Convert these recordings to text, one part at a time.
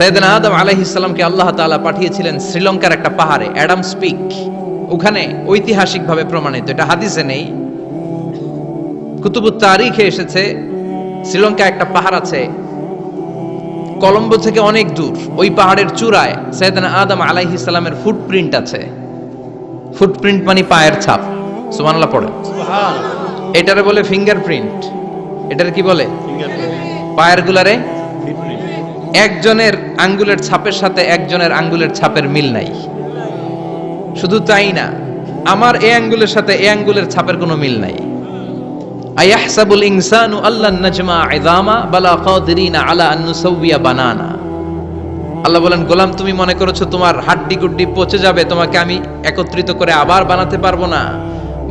সাইয়েদনা আদম আলাইহিস সালামকে আল্লাহ তাআলা পাঠিয়েছিলেন শ্রীলঙ্কার একটা পাহাড়ে, অ্যাডামস পিক। ওখানে ঐতিহাসিকভাবে প্রমাণিত, এটা হাদিসে নেই, কুতুবুত তারিখে এসেছে। শ্রীলঙ্কা একটা পাহাড় আছে, কলম্বো থেকে অনেক দূর। ওই পাহাড়ের চূড়ায় সাইয়েদনা আদম আলাইহিস সালামের ফুটপ্রিন্ট আছে। ফুটপ্রিন্ট মানে পায়ের ছাপ। সুবহানাল্লাহ পড়ে। সুবহানাল্লাহ। এটারে বলে ফিঙ্গারপ্রিন্ট। এটারে কি বলে? পায়ের গুলারে একজনের আঙ্গুলের ছাপের সাথে একজনের আঙ্গুলের ছাপের মিল নাই। শুধু তাই না, আমার এই আঙ্গুলের সাথে এই আঙ্গুলের ছাপের কোনো মিল নাই। আয়াহসাবুল ইনসানু আল্লান নাজমা ইযামা বালা কাদিরিনা আলা আন নুসাউইয়া বানানা। আল্লাহ বলেন, গোলাম তুমি মনে করেছো তোমার হাড্ডি গুড্ডি পচে যাবে, তোমাকে আমি একত্রিত করে আবার বানাতে পারবো না?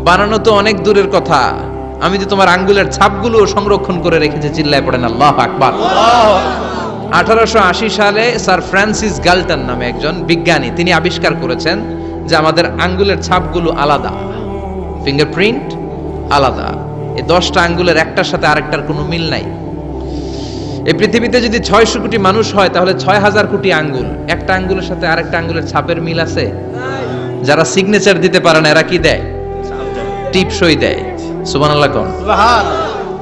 বানানো তো অনেক দূরের কথা, আমি তো তোমার আঙ্গুলের ছাপগুলো সংরক্ষণ করে রেখেছি। চিল্লায় পড়েন আল্লাহু আকবার। 1880 সালে স্যার ফ্রান্সিস গাল্টন নামে একজন বিজ্ঞানী, তিনি আবিষ্কার করেছেন যে আমাদের আঙ্গুলের ছাপগুলো আলাদা, ফিঙ্গারপ্রিন্ট আলাদা। এই 10টা আঙ্গুলের একটার সাথে আরেকটার কোনো মিল নাই। এই পৃথিবীতে যদি 600 কোটি মানুষ হয়, তাহলে 6000 কোটি আঙ্গুল, একটা আঙ্গুলের সাথে আরেকটা আঙ্গুলের ছাপের মিল আছে? যারা সিগনেচার দিতে পারে না, এরা কি দেয়? টিপসই দেয়। সুবহানাল্লাহ কোন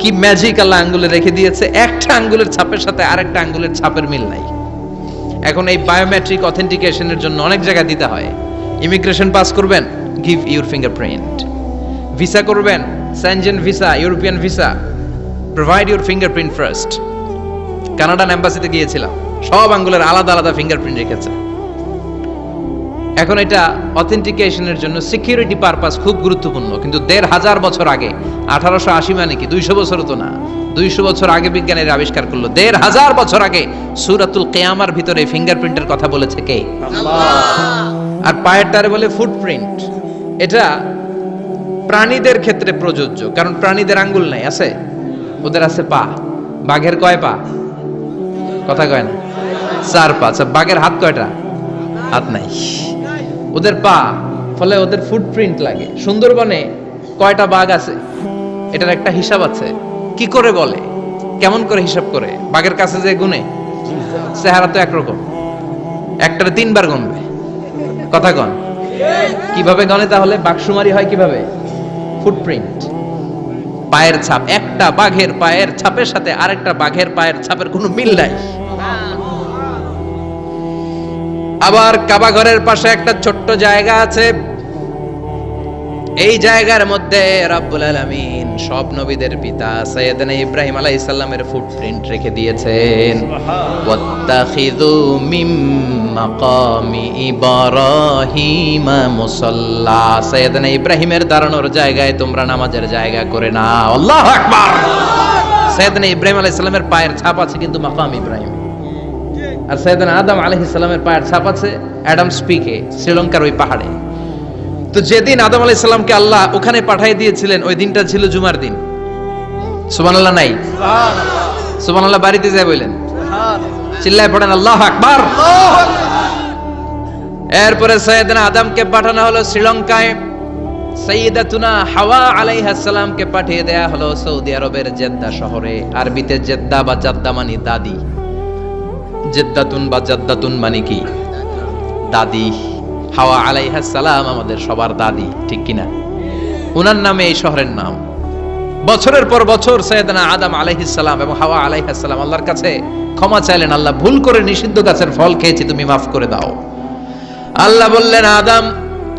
কি ম্যাজিক আল্লাহ আঙ্গুলে রেখে দিয়েছে, একটা আঙ্গুলের ছাপের সাথে আরেকটা আঙ্গুলের ছাপের মিল নাই। এখন এই বায়োমেট্রিক অথেন্টিকেশনের জন্য অনেক জায়গায় দিতে হয়। ইমিগ্রেশন পাস করবেন, গিভ ইউর ফিঙ্গারপ্রিন্ট। ভিসা করবেন, Schengen visa, European visa, provide your fingerprint first. Canadian এম্বাসিতে গিয়েছিলাম, সব আঙ্গুলের আলাদা আলাদা ফিঙ্গারপ্রিন্ট রেখেছে। এখন এটা অথেন্টিকেশনের জন্য সিকিউরিটি পারপাস খুব গুরুত্বপূর্ণ। কিন্তু 1500 বছর আগে, 1880 মানে কি 200 বছর তো না, 200 বছর আগে বিজ্ঞানীরা আবিষ্কার করলো। 1500 বছর আগে সূরাতুল কিয়ামার ভিতরে ফিঙ্গারপ্রিন্টের কথা বলেছে কে? আল্লাহ। আর পায়েরটারে বলে ফুটপ্রিন্ট। এটা প্রাণীদের ক্ষেত্রে প্রযোজ্য, কারণ প্রাণীদের আঙ্গুল নাই, আছে? ওদের আছে পা। বাঘের কয় পা? কথা কয় না, 4 পা। আচ্ছা, বাঘের হাত কয়টা? হাত নাই, ওদের পা। ফলে ওদের ফুটপ্রিন্ট লাগে। সুন্দরবনে কয়টা বাঘ আছে, এটার একটা হিসাব আছে। কি করে বলে, কেমন করে হিসাব করে? বাঘের কাছে যে গুনে, চেহারা তো একরকম, একটারে 3 বার গুনবে। কথা কন, কিভাবে গনে তাহলে? বাঘশুমারি হয় কিভাবে? ফুটপ্রিন্ট, পায়ের ছাপ। একটা বাঘের পায়ের ছাপের সাথে আরেকটা বাঘের পায়ের ছাপের কোনো মিল নাই। আবার কাবা ঘরের পাশে একটা ছোট্ট জায়গা আছে। এই জায়গার মধ্যে রব্বুল আলামিন সব নবীদের পিতা সাইয়েদনা ইব্রাহিম আলাইহিস সালামের ফুটপ্রিন্ট রেখে দিয়েছেন। ওয়াত্তাখিযু মিম মাকামি ইব্রাহিম মুসাল্লা। সাইয়েদনা ইব্রাহিমের দাঁড়ানোর জায়গায় তোমরা নামাজের জায়গা করে নাও। আল্লাহু আকবার। সাইয়েদনা ইব্রাহিম আলাইহিস সালামের পায়ের ছাপ আছে কিন্তু মাকাম ইব্রাহিম। আর সাইয়েদনা আদম আলাইহিস সালামের পায়ের ছাপ আছে অ্যাডামস পিকে, শ্রীলঙ্কার ওই পাহাড়ে। তো যেদিন আদম আলাইহিস সালামকে আল্লাহ ওখানে পাঠিয়ে দিয়েছিলেন, ওই দিনটা ছিল জুমার দিন। সুবহানাল্লাহ নাই? সুবহানাল্লাহ। সুবহানাল্লাহ বাড়িতে যায় বলেন, সুবহানাল্লাহ। চিল্লায় পড়েন আল্লাহু আকবার। আল্লাহু আকবার। এরপরে সাইয়েদনা আদমকে পাঠানো হলো শ্রীলঙ্কায়। সাইয়্যিদাতুনা হাওয়া আলাইহাস সালামকে পাঠিয়ে দেয়া হলো সৌদি আরবের জেদ্দা শহরে। আরবিতে জেদ্দা বা জাদ্দা মানে দাদি। জেদ্দাতুন বা জাদ্দাতুন মানে কি? দাদি। হাওয়া আলাইহাস সালাম আমাদের সবার দাদি, ঠিক কিনা? ওনার নামে এই শহরের নাম। বছরের পর বছর সাইয়েদনা আদম আলাইহিস সালাম এবং হাওয়া আলাইহাস সালাম আল্লাহর কাছে ক্ষমা চাইলেন, আল্লাহ ভুল করে নিষিদ্ধ গাছের ফল খেয়েছি, তুমি মাফ করে দাও। আল্লাহ বললেন, আদম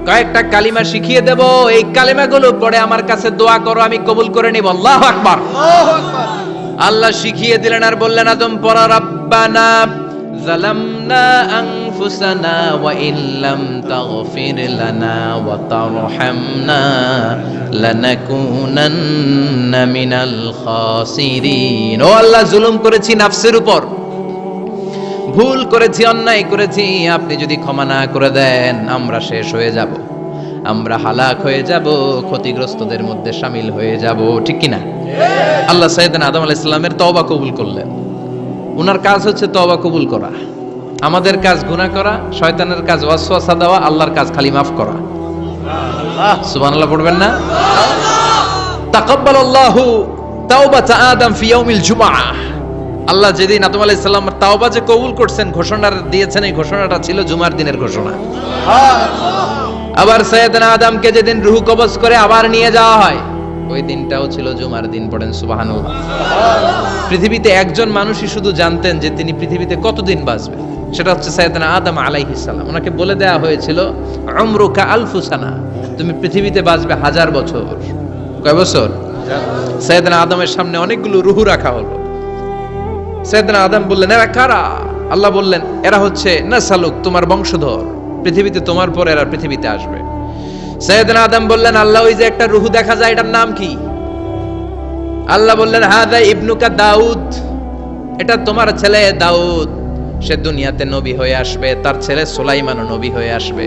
কয়েকটা কালিমা শিখিয়ে দেব, এই কালিমাগুলো পড়ে আমার কাছে দোয়া করো, আমি কবুল করে নিব। আল্লাহু আকবার। আল্লাহু আকবার। আল্লাহ শিখিয়ে দিলেন আর বললেন, আদম পড়া, রাব্বানা যালামনা আনফুসানা ওয়া ইল্লাম তাগফির লানা ওয়া তারহামনা লানাকুনান্না মিনাল খাসিরিন। ও আল্লাহ, জুলুম করেছি নাফসের উপর, ভুল করেছি, অন্যায় করেছি, আপনি যদি ক্ষমা না করে দেন আমরা শেষ হয়ে যাব, আমরা হালাক হয়ে যাব, ক্ষতিগ্রস্তদের মধ্যে শামিল হয়ে যাব, ঠিক কিনা? আল্লাহ সাইয়েদনা আদম আলাইহিস সালামের তওবা কবুল করলেন। উনার কাজ হচ্ছে তওবা কবুল করা, আমাদের কাজ গুনাহ করা, শয়তানের কাজ ওয়াসওয়াসা দেওয়া, আল্লাহর কাজ খালি মাফ করা। সুবহানাল্লাহ পড়বেন না? তাকাব্বালাল্লাহু তাওবাতা আদম ফি ইয়াউমিল জুমআহ। আল্লাহ যেদিন আদম আলাইহিস সালাম তাওবা যে কবুল করছেন, ঘোষণা দিয়েছেন, এই ঘোষণাটা ছিল জুমার দিনের ঘোষণা। আবার সাইয়েদনা আদমকে যেদিন রূহ কবজ করে আবার নিয়ে যাওয়া হয়, ওই দিনটাও ছিল জুমার দিন। পড়েন সুবহানাল্লাহ। পৃথিবীতে একজন মানুষই শুধু জানতেন যে তিনি পৃথিবীতে কতদিন বাঁচবেন, সেটা হচ্ছে সাইয়েদনা আদম আলাইহিস সালাম। ওনাকে বলে দেয়া হয়েছিল উমরুকা আলফু সানা, তুমি পৃথিবীতে বাঁচবে 1000 বছর। কয় বছর? সাইয়েদনা আদমের সামনে অনেকগুলো রূহ রাখা হলো। সাইয়েদনা আদম বললেন, এরা কারা? আল্লাহ বললেন, এরা হচ্ছে নাসালুক, তোমার বংশধর, পৃথিবীতে তোমার পরে এরা পৃথিবীতে আসবে। সাইয়েদনা আদম বললেন, আল্লাহ ওই যে একটা রূহ দেখা যায়, এটার নাম কি? আল্লাহ বললেন, হাদা ইবনুকা দাউদ, এটা তোমার ছেলে দাউদ, সে দুনিয়াতে নবী হয়ে আসবে, তার ছেলে সুলাইমানও নবী হয়ে আসবে।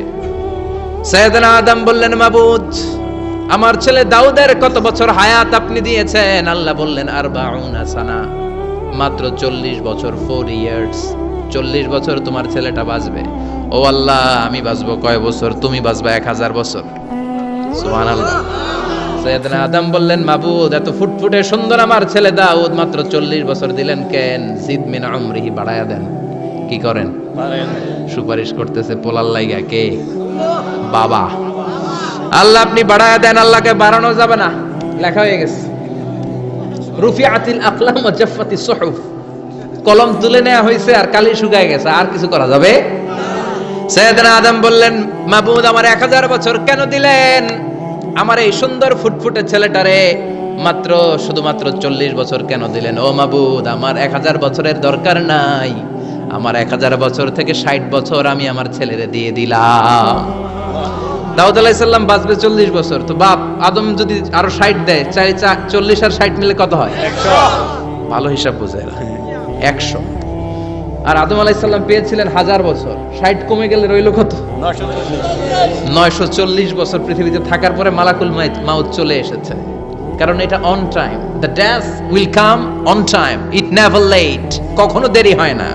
সাইয়েদনা আদম বললেন, মাবুদ, আমার ছেলে দাউদের কত বছর হায়াত আপনি দিয়েছেন? আল্লাহ বললেন, 40 সানা, মাত্র 40 বছর, 4 ইয়ার্স। 40 বছর তোমার ছেলেটা বাঁচবে। ও আল্লাহ, আমি বাঁচবো কয় বছর? তুমি বাঁচবা 1000 বছর। সুবহানাল্লাহ। সাইয়েদনা আদম বললেন, মাবুদ, এত ফুটফুটে সুন্দর আমার ছেলে দাউদ, মাত্র 40 বছর দিলেন কেন? জিদ মিন উমরিহি, বাড়ায়া দেন। কি করেন? সুপারিশ করতেছে পোলার লাইগা। কে? বাবা। আল্লাহ আপনি বাড়ায়া দেন। আল্লাহকে বাড়ানো যাবে না, লেখা হয়ে গেছে। রুফিআতিল আকলাম ওয়া জাফফাতিস সুহুফ, কলম তুলে নেওয়া হয়েছে আর কালি শুকায় গেছে, আর কিছু করা যাবে? সাইয়েদনা আদম বললেন, মাবুদ, আমার 1000 বছর কেন দিলেন? আমার এই সুন্দর ফুটফুটে ছেলেটারে মাত্র শুধুমাত্র 40 বছর কেন দিলেন? ও মাবুদ, আমার 1000 বছরের দরকার নাই, আমার 1000 বছর থেকে 60 বছর আমি আমার ছেলেরে দিয়ে দিলাম। দাউদ আলাইহিস সালাম বাঁচবে 40 বছর, তো বাপ আদম যদি আরো 60 দেয়, 40 আর 60 মিলে কত হয়? 100। ভালো হিসাব বুঝে, 100। আর আদম আলাইহিস সালাম পেয়েছিলেন 1000 বছর, 60 কমে গেলে রইল কত? 940 বছর পৃথিবীতে থাকার পরে মালাকুল মাউত চলে এসেছে। কারণ এটা on time, the death will come on time, it never late, কখনো দেরি হয় না।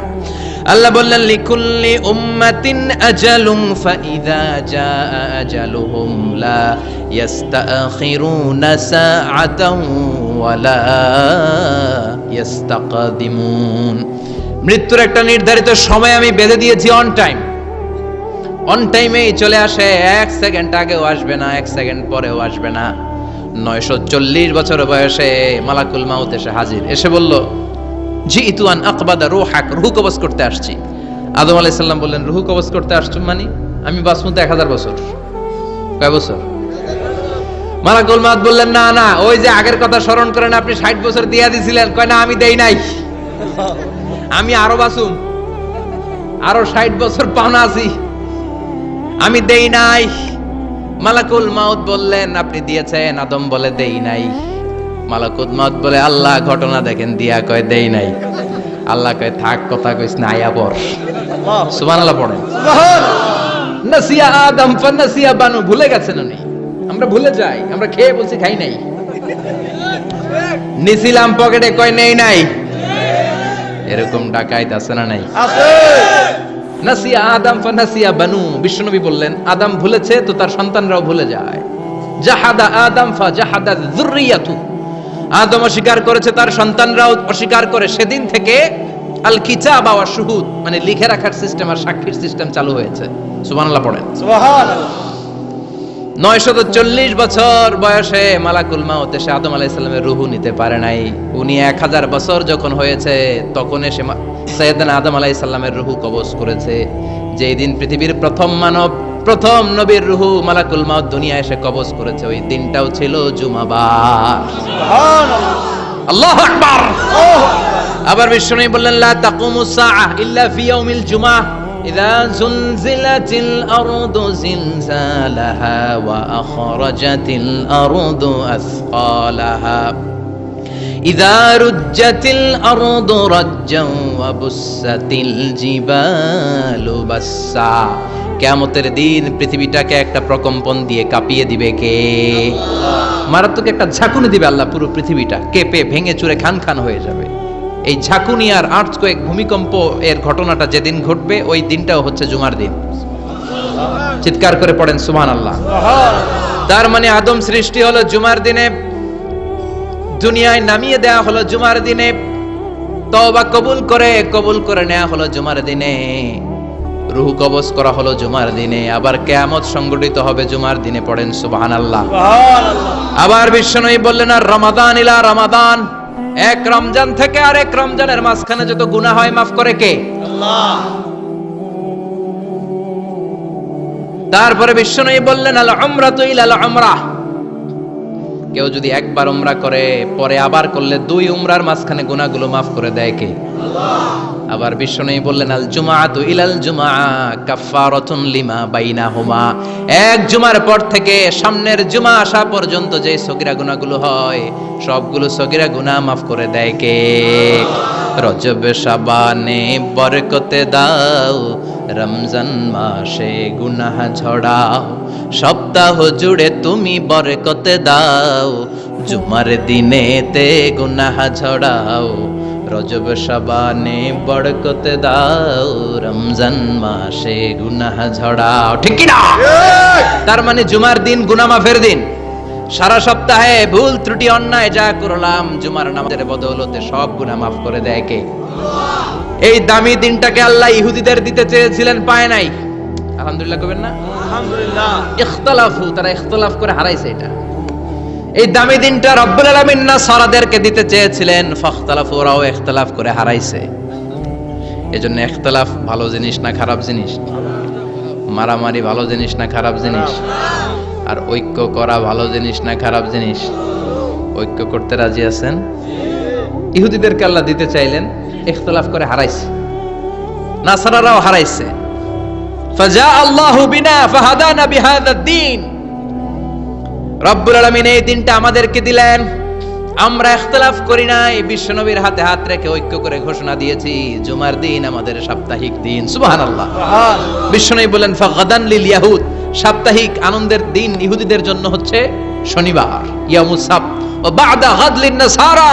আল্লাহ বললেন, লিকুল্লি উম্মাতিন আজালুন ফাইযা জাআ আজালুহুম লা ইস্তাখিরুনা সাআতান ওয়া লা ইস্তাকদিমুন। মৃত্যুর একটা নির্ধারিত সময় আমি বেঁধে দিয়েছি, অন টাইম। অন টাইমেই চলে আসে, 1 সেকেন্ড আগেও আসবে না, 1 সেকেন্ড পরেও আসবে না। 940 বছর বয়সে মালাকুল মাউত এসে হাজির, এসে বলল, জিইতু আন আকবাদা রূহাক, রূহ কবজ করতে আসছি। আদম আলাইহিস সালাম বললেন, রূহ কবজ করতে আসছো মানে? আমি বাঁচবো তো 1000 বছর। কয় বছর? মালাকুল মাউত বললেন, না না, ওই যে আগের কথা স্মরণ করেন, আপনি 60 বছর দিয়া দিছিলেন। কয় না, আমি দেই নাই, আমি আরো বাঁচুম, আরো 60 বছর পাওনা আছি, আমি দেই নাই। মালাকুল মাউত বললেন, আপনি দিয়েছেন? আদম বলে, দেই নাই। মালাকুল মাউত বলে, আল্লাহ ঘটনা দেখেন, দিয়া কয় দেই নাই। আল্লাহ কয়, থাক, কথা কইস না, আয়া পর। সুবহানাল্লাহ পড়েন। নাসিয়া আদম ফানাসিয়া বানু, ভুলে গেছেন উনি। আমরা ভুলে যাই, আমরা খেয়ে বলছি খাই নাই, নিছিলাম পকেটে, কয় নেই নাই। এরকম ডাকাইত আছে না নাই? আছে। নাসিয়া আদম ফানাসিয়া বানু, বিশ্বনবী বললেন, আদম ভুলেছে তো তার সন্তানরাও ভুলে যায়। জাহাদা আদম ফাজাহাদা যুররিয়াতু, আদম অস্বীকার করেছে, তার সন্তানরাও অস্বীকার করে। সেদিন থেকে আল কিতাব ওয়া শুহুদ, মানে লিখে রাখার সিস্টেম আর সাক্ষীর সিস্টেম চালু হয়েছে। সুবহানাল্লাহ পড়েন। সুবহানাল্লাহ। 940 বছর বয়সে মালাকুল মাউত এসে আদম আলাইহিস সালামের রূহ নিতে পারে নাই। উনি 1000 বছর যখন হয়েছে তখন এসে সাইয়েদনা আদম আলাইহিস সালামের রূহ কবজ করেছে। যেই দিন পৃথিবীর প্রথম মানব, প্রথম নবীর রূহ মালাকুল মাউত দুনিয়া এসে কবজ করেছে, ওই দিনটাও ছিল জুমাবার। সুবহানাল্লাহ, আল্লাহু আকবার। আবার বিশ্বনবী বললেন, লা তাকুমুস সাআহ ইল্লা ফি ইয়াউমিল জুমআহ ইযা যুলজিলাতিল আরদু জিলজালাহা ওয়া আখরাজাতিল আরদু আসকালাহা ইযা রুজ্জাতিল আরদু রাজ্জান ওয়া বুসাতিল জিবালু বাসসা। কিয়ামতের দিন পৃথিবীটাকে একটা প্রকম্পন দিয়ে কাঁপিয়ে দিবে কে? আল্লাহ। মারাত্মক একটা ঝাঁকুনি দিবে আল্লাহ, পুরো পৃথিবীটা কেঁপে ভেঙে চুরে খান খান হয়ে যাবে। এই ঝাঁকুনি আর আর্থকোয়েক, ভূমিকম্প এর ঘটনাটা যেদিন ঘটবে ওই দিনটাও হচ্ছে জুমার দিন। চিৎকার করে পড়েন সুবহানাল্লাহ। তার মানে আদম সৃষ্টি হলো জুমার দিনে, দুনিয়ায় নামিয়ে দেয়া হলো জুমার দিনে। তওবা কবুল করে নেওয়া হলো জুমার দিনে, রূহ কবজ করা হলো জুমার দিনে, আবার কিয়ামত সংগঠিত হবে জুমার দিনে। পড়েন সুবহানাল্লাহ। আবার বিশ্বনবী বললেন, আর রমাদান ইলা রমাদান, এক রমজান থেকে আরেক রমজানের মাঝখানে যত গুনাহ হয় মাফ করে কে? আল্লাহ। তারপরে বিশ্বনবী বললেন, আল উমরাতু ইলাল উমরাহ, কেউ যদি একবার উমরা করে পরে আবার করলে দুই উমরার মাঝখানে গুনাহগুলো মাফ করে দেয় কে? আল্লাহ। আবার বিশ্বনবী বললেন, আল জুমআতু ইলাল জুমআ কাফফারাতুন লিমা বাইনাহুমা, এক জুমার পর থেকে সামনের জুমা আসা পর্যন্ত যে সগীরা গুনাহগুলো হয় সবগুলো সগীরা গুনাহ মাফ করে দেয় কে? রজব শাবানে বরকতে দাও, রমজান মাসে গুনাহ ঝড়াও, সপ্তাহ জুড়ে তুমি বরকতে দাও, জুমার দিনেতে গুনাহ ঝড়াও, রজব শাবানে বরকতে দাও, রমজান মাসে গুনাহ ঝড়াও। ঠিক কি না? তার মানে জুমার দিন গুনাহ মাফের দিন। সারা সপ্তাহে ভুল ত্রুটি অন্যায় যা করলাম জুমার নামাজের বদৌলতে সব গুনাহ মাফ করে দেয় কে? আল্লাহ। এই দামি দিনটাকে আল্লাহ ইহুদিদের দিতে চেয়েছিলেন, পায় নাই। আলহামদুলিল্লাহ কবেন না? আলহামদুলিল্লাহ। ইখতিলাফু, তারা ইখতিলাফ করে হারাইছে এটা। এই দামি দিনটা রব্বুল আলামিন নাসারাদেরকে দিতে চেয়েছিলেন, ফাখতালাফু, ওরাও ইখতিলাফ করে হারাইছে। এজন্য ইখতিলাফ ভালো জিনিস না খারাপ জিনিস? মারামারি ভালো জিনিস না খারাপ জিনিস? আর ঐক্য করা ভালো জিনিস না খারাপ জিনিস? ঐক্য করতে রাজি আছেন? ইহুদিদেরকে আল্লাহ দিতে চাইলেন, ইখতিলাফ করে হারাইছে। নাসারারাও হারাইছে। ফাজা আল্লাহু বিনা ফাহাদানা বিহাদাদ দ্বীন, রব্বুল আলামিন এই দিনটা আমাদেরকে দিলেন, আমরা ইখতিলাফ করি নাই, বিশ্বনবীর হাতে হাত রেখে ঐক্য করে ঘোষণা দিয়েছি জুমার দিন আমাদের সাপ্তাহিক দিন। সুবহানাল্লাহ। বিশ্বনবী বলেন, ফাগাদান লিল ইয়াহুদ, সাপ্তাহিক আনন্দের দিন ইহুদিদের জন্য হচ্ছে শনিবার, ইয়ামুস সাbt, ও বাদা গাদ লিন নাসারা,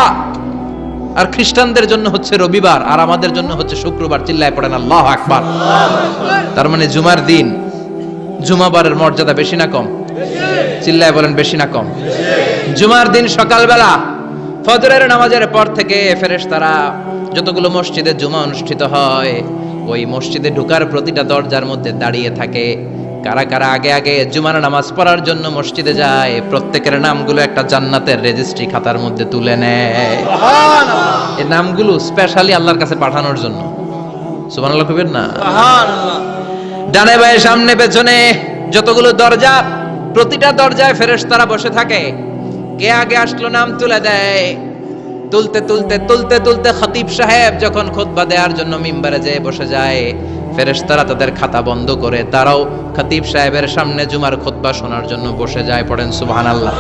আর খ্রিস্টানদের জন্য হচ্ছে রবিবার, আর আমাদের জন্য হচ্ছে শুক্রবার। চিল্লায় পড়েন আল্লাহু আকবার। তার মানে জুমার দিন, জুমাবারের মর্যাদা বেশি না কম? চিল্লায় বলেন বেশি না কম? জুমার দিন সকালবেলা ফজরের নামাজের পর থেকে ফেরেশতারা যতগুলো মসজিদে জুমা অনুষ্ঠিত হয় ওই মসজিদে ঢোকার প্রতিটা দরজার মধ্যে দাঁড়িয়ে থাকে। কারা কারা আগে আগে জুমার নামাজ পড়ার জন্য মসজিদে যায়, প্রত্যেকের নামগুলো একটা জান্নাতের রেজিস্ট্রি খাতার মধ্যে তুলে নেয়। সুবহানাল্লাহ। এই নামগুলো স্পেশালি আল্লাহর কাছে পাঠানোর জন্য। সুবহানাল্লাহ কইবেন না? সুবহানাল্লাহ। ডানে বায়ে সামনে পেছনে যতগুলো দরজা, প্রতিটা দরজায় ফেরেশতারা বসে থাকে। কে আগে আসলো নাম তুলে দেয়। তুলতে তুলতে তুলতে তুলতে খতিব সাহেব যখন খুতবা দেওয়ার জন্য মিম্বারে যেয়ে বসে যায়, ফেরেশতারা তাদের খাতা বন্ধ করে তারাও খতিব সাহেবের সামনে জুমার খুতবা শোনার জন্য বসে যায়। পড়েন সুবহানাল্লাহ।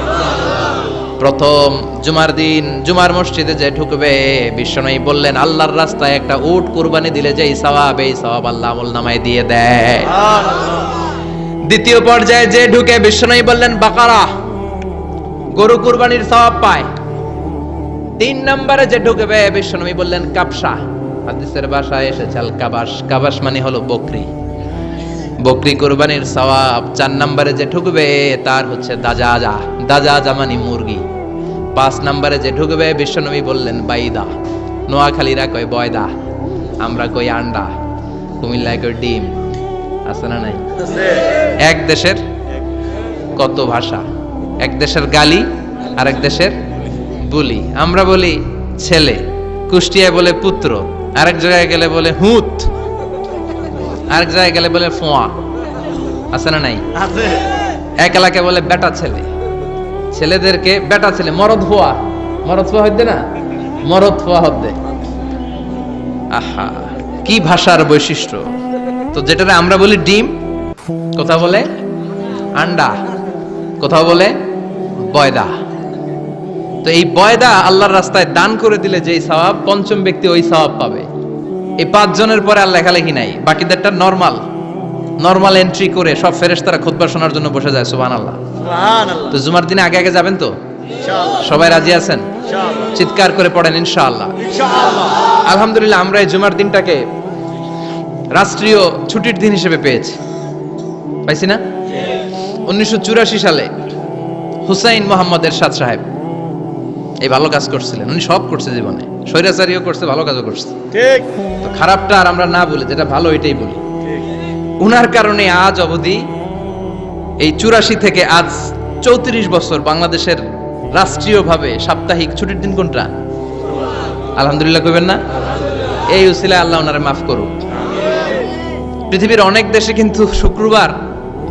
প্রথম জুমার দিন জুমার মসজিদে যে ঢুকবে, বিশ্বনবী বললেন, আল্লাহর রাস্তায় একটা উট কুরবানি দিলে যেই সওয়াব, এই সওয়াব আল্লাহ আমলনামায় দিয়ে দেয়। দ্বিতীয় পর্যায়ে যে ঢুকে, বিশ্বনবী বললেন বাকারা, গরু কুরবানির সওয়াব পায়। তিন নম্বরে যে ঢুকবে, বিশ্বনবী বললেন কাবসা, হাদিসের ভাষায় এসেছে আল কাবাস, কাবাস মানে হলো বকরি, বকরি কুরবানির সওয়াব। চার নম্বরে যে ঢুকবে তার হচ্ছে দাজাজা, দাজাজা মানে মুরগি। পাঁচ নম্বরে যে ঢুকবে, বিশ্বনবী বললেন বাইদা, নোয়াখালীরা কয় বয়দা, আমরা কই আন্ডা, কুমিল্লায় কই ডিম। আছে না নাই? এক দেশের কত ভাষা, এক দেশের গালি আর এক দেশের বলি। আমরা বলি ছেলে, কুষ্টিয়ায় বলে পুত্র, আরেক জায়গায় গেলে বলে হুত, আরেক জায়গায় গেলে বলে ফোয়া। আছে না নাই? এক এলাকায় বলে বেটা ছেলে, ছেলেদেরকে বেটা ছেলে, মরদ ফোয়া, মরদ ফোয়া হইতে না, মরদ ফোয়া হতে। আহা, কি ভাষার বৈশিষ্ট্য! তো যেটা আমরা বলি ডিম, কোথাও বলে আন্ডা, কোথাও বলে বয়দা। তো এই বয়দা আল্লাহর রাস্তায় দান করে দিলে যেই সওয়াব, পঞ্চম ব্যক্তি ওই সওয়াব পাবে। এই 5 জনের পরে আর লেখালেখি নাই, বাকিদেরটা নরমাল এন্ট্রি করে সব ফেরেশতারা খুতবা শোনার জন্য বসে যায়। সুবহানাল্লাহ। সুবহানাল্লাহ। তো জুমার দিনে আগে আগে যাবেন তো? ইনশাআল্লাহ। সবাই রাজি আছেন? ইনশাআল্লাহ। চিৎকার করে পড়েন ইনশাআল্লাহ। ইনশাআল্লাহ। আলহামদুলিল্লাহ, আমরা এই জুমার দিনটাকে রাষ্ট্রীয় ছুটির দিন হিসেবে পেয়েছি, পাইছি না? 1984 সালে হুসাইন মোহাম্মদ এরশাদ সাহেব এই ভালো কাজ করছিলেন, উনি সব করছে জীবনে, স্বৈরাচারীও করছে, ভালো কাজও করছে। ঠিক তো খারাপটা আর আমরা না বলি, যেটা ভালো এটাই বলি। ঠিক উনার কারণে আজ অবধি এই 84 থেকে আজ 34 বছর বাংলাদেশের রাষ্ট্রীয়ভাবে সাপ্তাহিক ছুটির দিন কোনটা? আলহামদুলিল্লাহ কইবেন না? এই উসিলায় আল্লাহ ওনারে মাফ করুক। পৃথিবীর অনেক দেশে কিন্তু শুক্রবার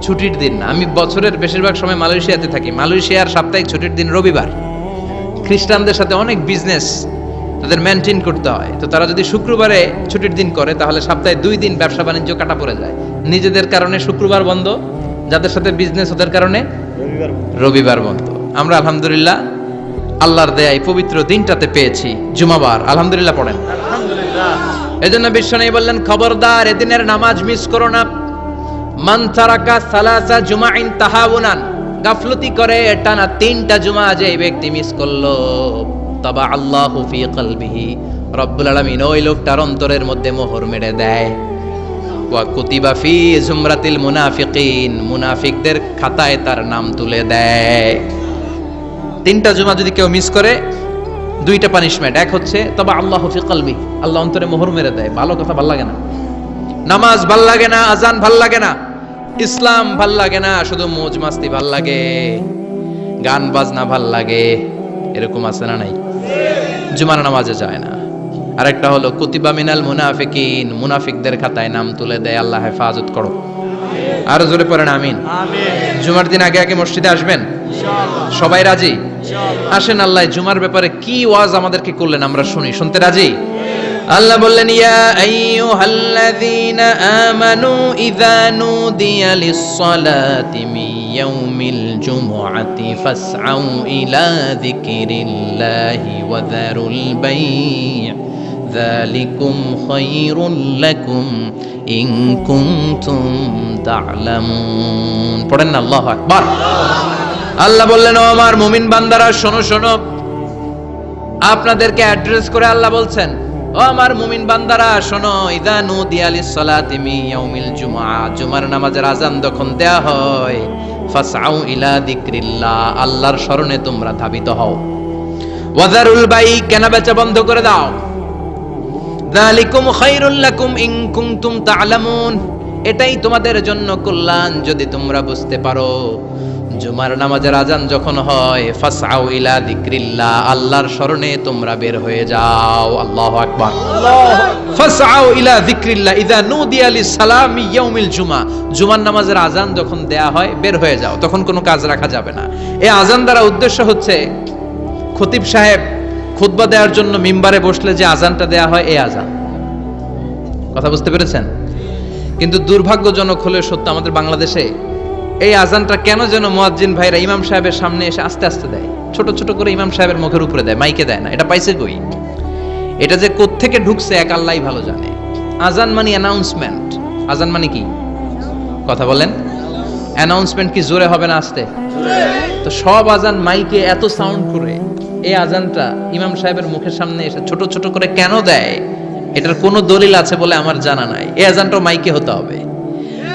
ছুটির দিন না। আমি বছরের বেশিরভাগ সময় মালয়েশিয়াতে থাকি। মালয়েশিয়ার সাপ্তাহিক ছুটির দিন রবিবার। খ্রিস্টানদের সাথে অনেক বিজনেস তাদের মেনটেন করতে হয়, তো তারা যদি শুক্রবারে ছুটির দিন করে তাহলে সপ্তাহে 2 দিন ব্যবসা বাণিজ্য কাটা পড়ে যায়। নিজেদের কারণে শুক্রবার বন্ধ, যাদের সাথে বিজনেস ওদের কারণে রবিবার রবিবার বন্ধ। আমরা আলহামদুলিল্লাহ আল্লাহর দেয়ায় পবিত্র দিনটাতে পেয়েছি জুমাবার, আলহামদুলিল্লাহ পড়েন। আলহামদুলিল্লাহ। এজন্য বিশ্বনবী বললেন, খবরদার এদিনের নামাজ মিস করো না। মান তারাকা সালাসা জুমাইন তাহাউনান, গাফলতি করে টানা 3টা জুমা যে ব্যক্তি মিস করলো, তাবা আল্লাহু ফি কলবিহি, রব্বুল আলামিন ওই লোকটার অন্তরের মধ্যে মোহর মেরে দেয়। ওয়া কুতিবা ফি জুমরাতিল মুনাফিকিন, মুনাফিকদের খাতায় তার নাম তুলে দেয়। 3টা জুমা যদি কেউ মিস করে, 2টা পানিশমেন্ট। এক হচ্ছে তবা আল্লাহু ফি কলবি, আল্লাহ অন্তরে মোহর মেরে দেয়। ভালো কথা ভাল লাগে না, নামাজ ভাল লাগে না, আজান ভাল লাগে না, ইসলাম ভাল লাগে না, শুধু মৌজ মাস্তি ভাল লাগে, গান বাজনা ভাল লাগে, এরকম আছে না নাই? জুমার নামাজে যায় না। আরেকটা হলো কুতিবা মিনাল মুনাফিকিন, মুনাফিকদের খাতায় নাম তুলে দেয়। আল্লাহ হেফাজত করো। আরো জোরে পড়েন আমিন। আমিন। জুমার দিন আগে আগে মসজিদে আসবেন ইনশাআল্লাহ। সবাই রাজি? ইনশাআল্লাহ। আসেন, আল্লাহ জুমার ব্যাপারে কি ওয়াজ আমাদেরকে করলেন আমরা শুনি। শুনতে রাজি? আল্লাহ বললেন, ইয়া আইয়ুহাল্লাযীনা আমানু ইযা নুদিয়া লিস-সালাতি মিন ইয়াউমিল জুমআতি ফাসআউ ইলা যিকরিল্লাহি ওয়া যারুল বাই', যালিকুম খায়রুল লাকুম ইন কুনতুম তা'লামুন। পড়েন না আল্লাহু আকবার। আল্লাহ বললেন, ও আমার মুমিন বান্দারা শোনো শোনো। আপনাদেরকে অ্যাড্রেস করে আল্লাহ বলছেন, ও আমার মুমিন বান্দারা শোনো, ইযা নুদিয়া লিস-সালাতি মিন ইয়াউমিল জুমআ, জুমার নামাজের আযান যখন দেয়া হয়, ফাসআউ ইলা যিকরিল্লাহ, আল্লাহর স্মরণে তোমরা ধাবিত হও। ওয়া যারুল বাই', কেনা বেচা বন্ধ করে দাও। যালিকুম খায়রুল লাকুম ইন কুনতুম তা'লামুন, এটাই তোমাদের জন্য কল্যাণ যদি তোমরা বুঝতে পারো। জুমার নামাজের আজান যখন হয়, ফাসআউ ইলা যিকরিল্লাহ, আল্লাহর স্মরণে তোমরা বের হয়ে যাও। আল্লাহু আকবার। ফাসআউ ইলা যিকরিল্লাহ ইযা নুদিয়া লিস-সালামি ইয়াউমিল জুমআ, জুমার নামাজের আজান যখন দেয়া হয় বের হয়ে যাও, তখন কোনো কাজ রাখা যাবে না। এই আজান দ্বারা উদ্দেশ্য হচ্ছে খতিব সাহেব খুতবা দেওয়ার জন্য মিম্বারে বসলে যে আজানটা দেয়া হয়, এই আজান। কথা বুঝতে পেরেছেন? কিন্তু দুর্ভাগ্যজনক হলে সত্য, আমাদের বাংলাদেশে এই আজানটা কেন যেন মুয়াজ্জিন ভাইরা ইমাম সাহেবের সামনে এসে আস্তে আস্তে দেয়, ছোট ছোট করে ইমাম সাহেবের মুখের উপরে দেয়, মাইকে দেয় না। এটা পাইছে কই? এটা যে কোত্থেকে ঢুকছে এক আল্লাহই ভালো জানে। আজান মানে অ্যানাউন্সমেন্ট। আজান মানে কি? কথা বলেন। অ্যানাউন্সমেন্ট কি জোরে হবে না আস্তে? তো সব আজান মাইকে এত সাউন্ড করে, এই আজানটা ইমাম সাহেবের মুখের সামনে এসে ছোট ছোট করে কেন দেয়? এটার কোনো দলিল আছে বলে আমার জানা নাই। এই আজানটাও মাইকে হতে হবে।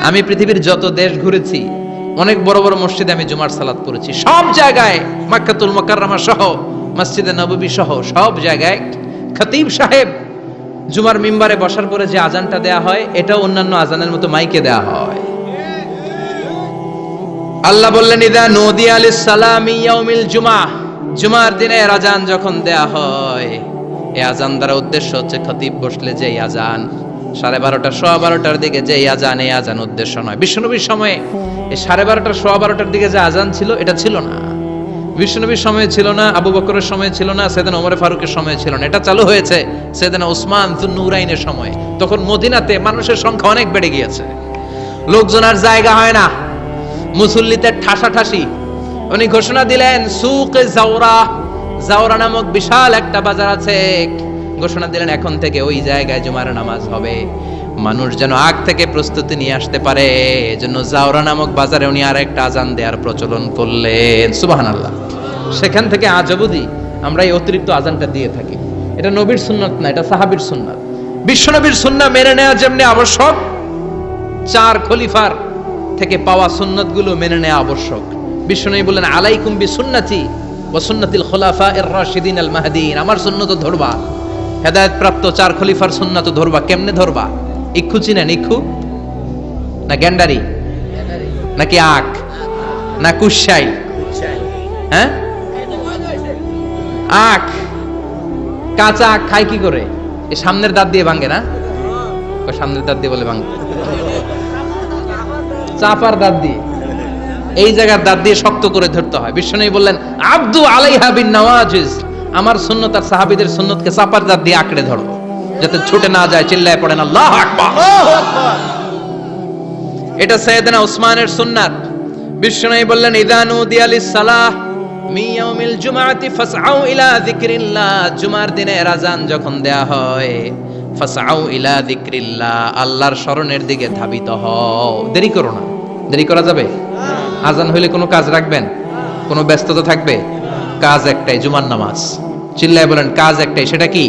আমি পৃথিবীর যত দেশ ঘুরেছি, অনেক বড় বড় মসজিদে আমি জুমার সালাত করেছি, সব জায়গায় মক্কাতুল মুকাররমা সহ মসজিদে নববী সহ সব জায়গায় খতিব সাহেব জুমার মিম্বারে বসার পরে যে আজানটা দেয়া হয়, এটাও অন্যান্য আজানের মতো মাইকে দেয়া হয়। আল্লাহ বললেন, ইযা নুদিয়া লিস-সালামি ইয়াউমিল জুমআ, জুমার দিনের আজান যখন দেয়া হয়, এই আজান দ্বারা উদ্দেশ্য হচ্ছে খতিব বসলে যে আজান 12:30 12:15 দিকে যে আজান, এই আজান উদ্দেশ্য নয়। বিশ্বনবীর সময়ে এই 12:30 12:15 দিকে যে আজান ছিল, এটা ছিল না। বিশ্বনবীর সময়ে ছিল না, আবু বকরের সময়ে ছিল না, সাইয়েদনা ওমর ফারুকের সময়ে ছিল না। এটা চালু হয়েছে সাইয়েদনা উসমান যুন্নুরাইনের সময়ে। তখন মদিনাতে মানুষের সংখ্যা অনেক বেড়ে গিয়েছে, লোকজন আর জায়গা হয় না, মুসল্লিতে ঠাসাঠাসি। উনি ঘোষণা দিলেন, সুকে জাওরা, জাওরা নামক বিশাল একটা বাজার আছে, ঘোষণা দিলেন এখন থেকে ওই জায়গায় জুমার নামাজ হবে। মানুষ যেন আগ থেকে প্রস্তুতি নিয়ে আসতে পারে, এজন্য জাওরা নামক বাজারে উনি আর একটা আজান দেওয়ার প্রচলন করলেন। সুবহানাল্লাহ। সেখান থেকে আজ অবধি আমরা এই অতিরিক্ত আজানটা দিয়ে থাকি। এটা নবীর সুন্নাত না, এটা সাহাবীর সুন্নাত। বিশ্বনবীর সুন্নাহ মেনে নেওয়া যেমনি আবশ্যক, 4 খলিফার থেকে পাওয়া সুন্নাতগুলো মেনে নেওয়া আবশ্যক। বিশ্বনবী বললেন, আলাইকুম বিসুন্নতি ওয়া সুন্নাতিল খুলাফায়ে রাশিদিন আল মাহদিন, আমার সুন্নাত ধরবা। হেদায়েত প্রাপ্ত চার খলিফার সুন্নাত ধরবা। কেমনে ধরবা? ইক্ষু চিনেন? ইক্ষু না গ্যান্ডারি নাকি আখ না কুশাই? হ্যাঁ, আখ। কাঁচা আখ খায় কি করে? এই সামনের দাঁত দিয়ে ভাঙে না? সামনের দাঁত দিয়ে বলে ভাঙে, চাপার দাঁত দিয়ে, এই জায়গার দাঁত দিয়ে শক্ত করে ধরতে হয়। বিশ্বনবী বললেন আব্দু আলাইহা বিন নওয়াজিজ, আমার সুন্নাত আর সাহাবীদের সুন্নাতকে চাপার দাঁত দিয়ে আঁকড়ে ধরো, যাতে ছুটে না যায়। চিল্লায় পড়েন আল্লাহু আকবার। এটা সাইয়েদনা উসমানের সুন্নাত। বিশ্বনবী বললেন ইযা নুদিয়া লিস-সালাহ মিন ইয়াউমিল জুমআতি ফাসআউ ইলা যিকরিল্লাহ, জুমার দিনে আযান যখন দেয়া হয়, ফাসআউ ইলা যিকরিল্লাহ, আল্লাহর স্মরণের দিকে ধাবিত হও। দেরি করো না। দেরি করা যাবে? আযান হইলে কোনো কাজ রাখবেন? কোনো ব্যস্ততা থাকবে? কাজ একটাই, জুমার নামাজ। চিল্লায় বলেন কাজ একটাই, সেটা কি?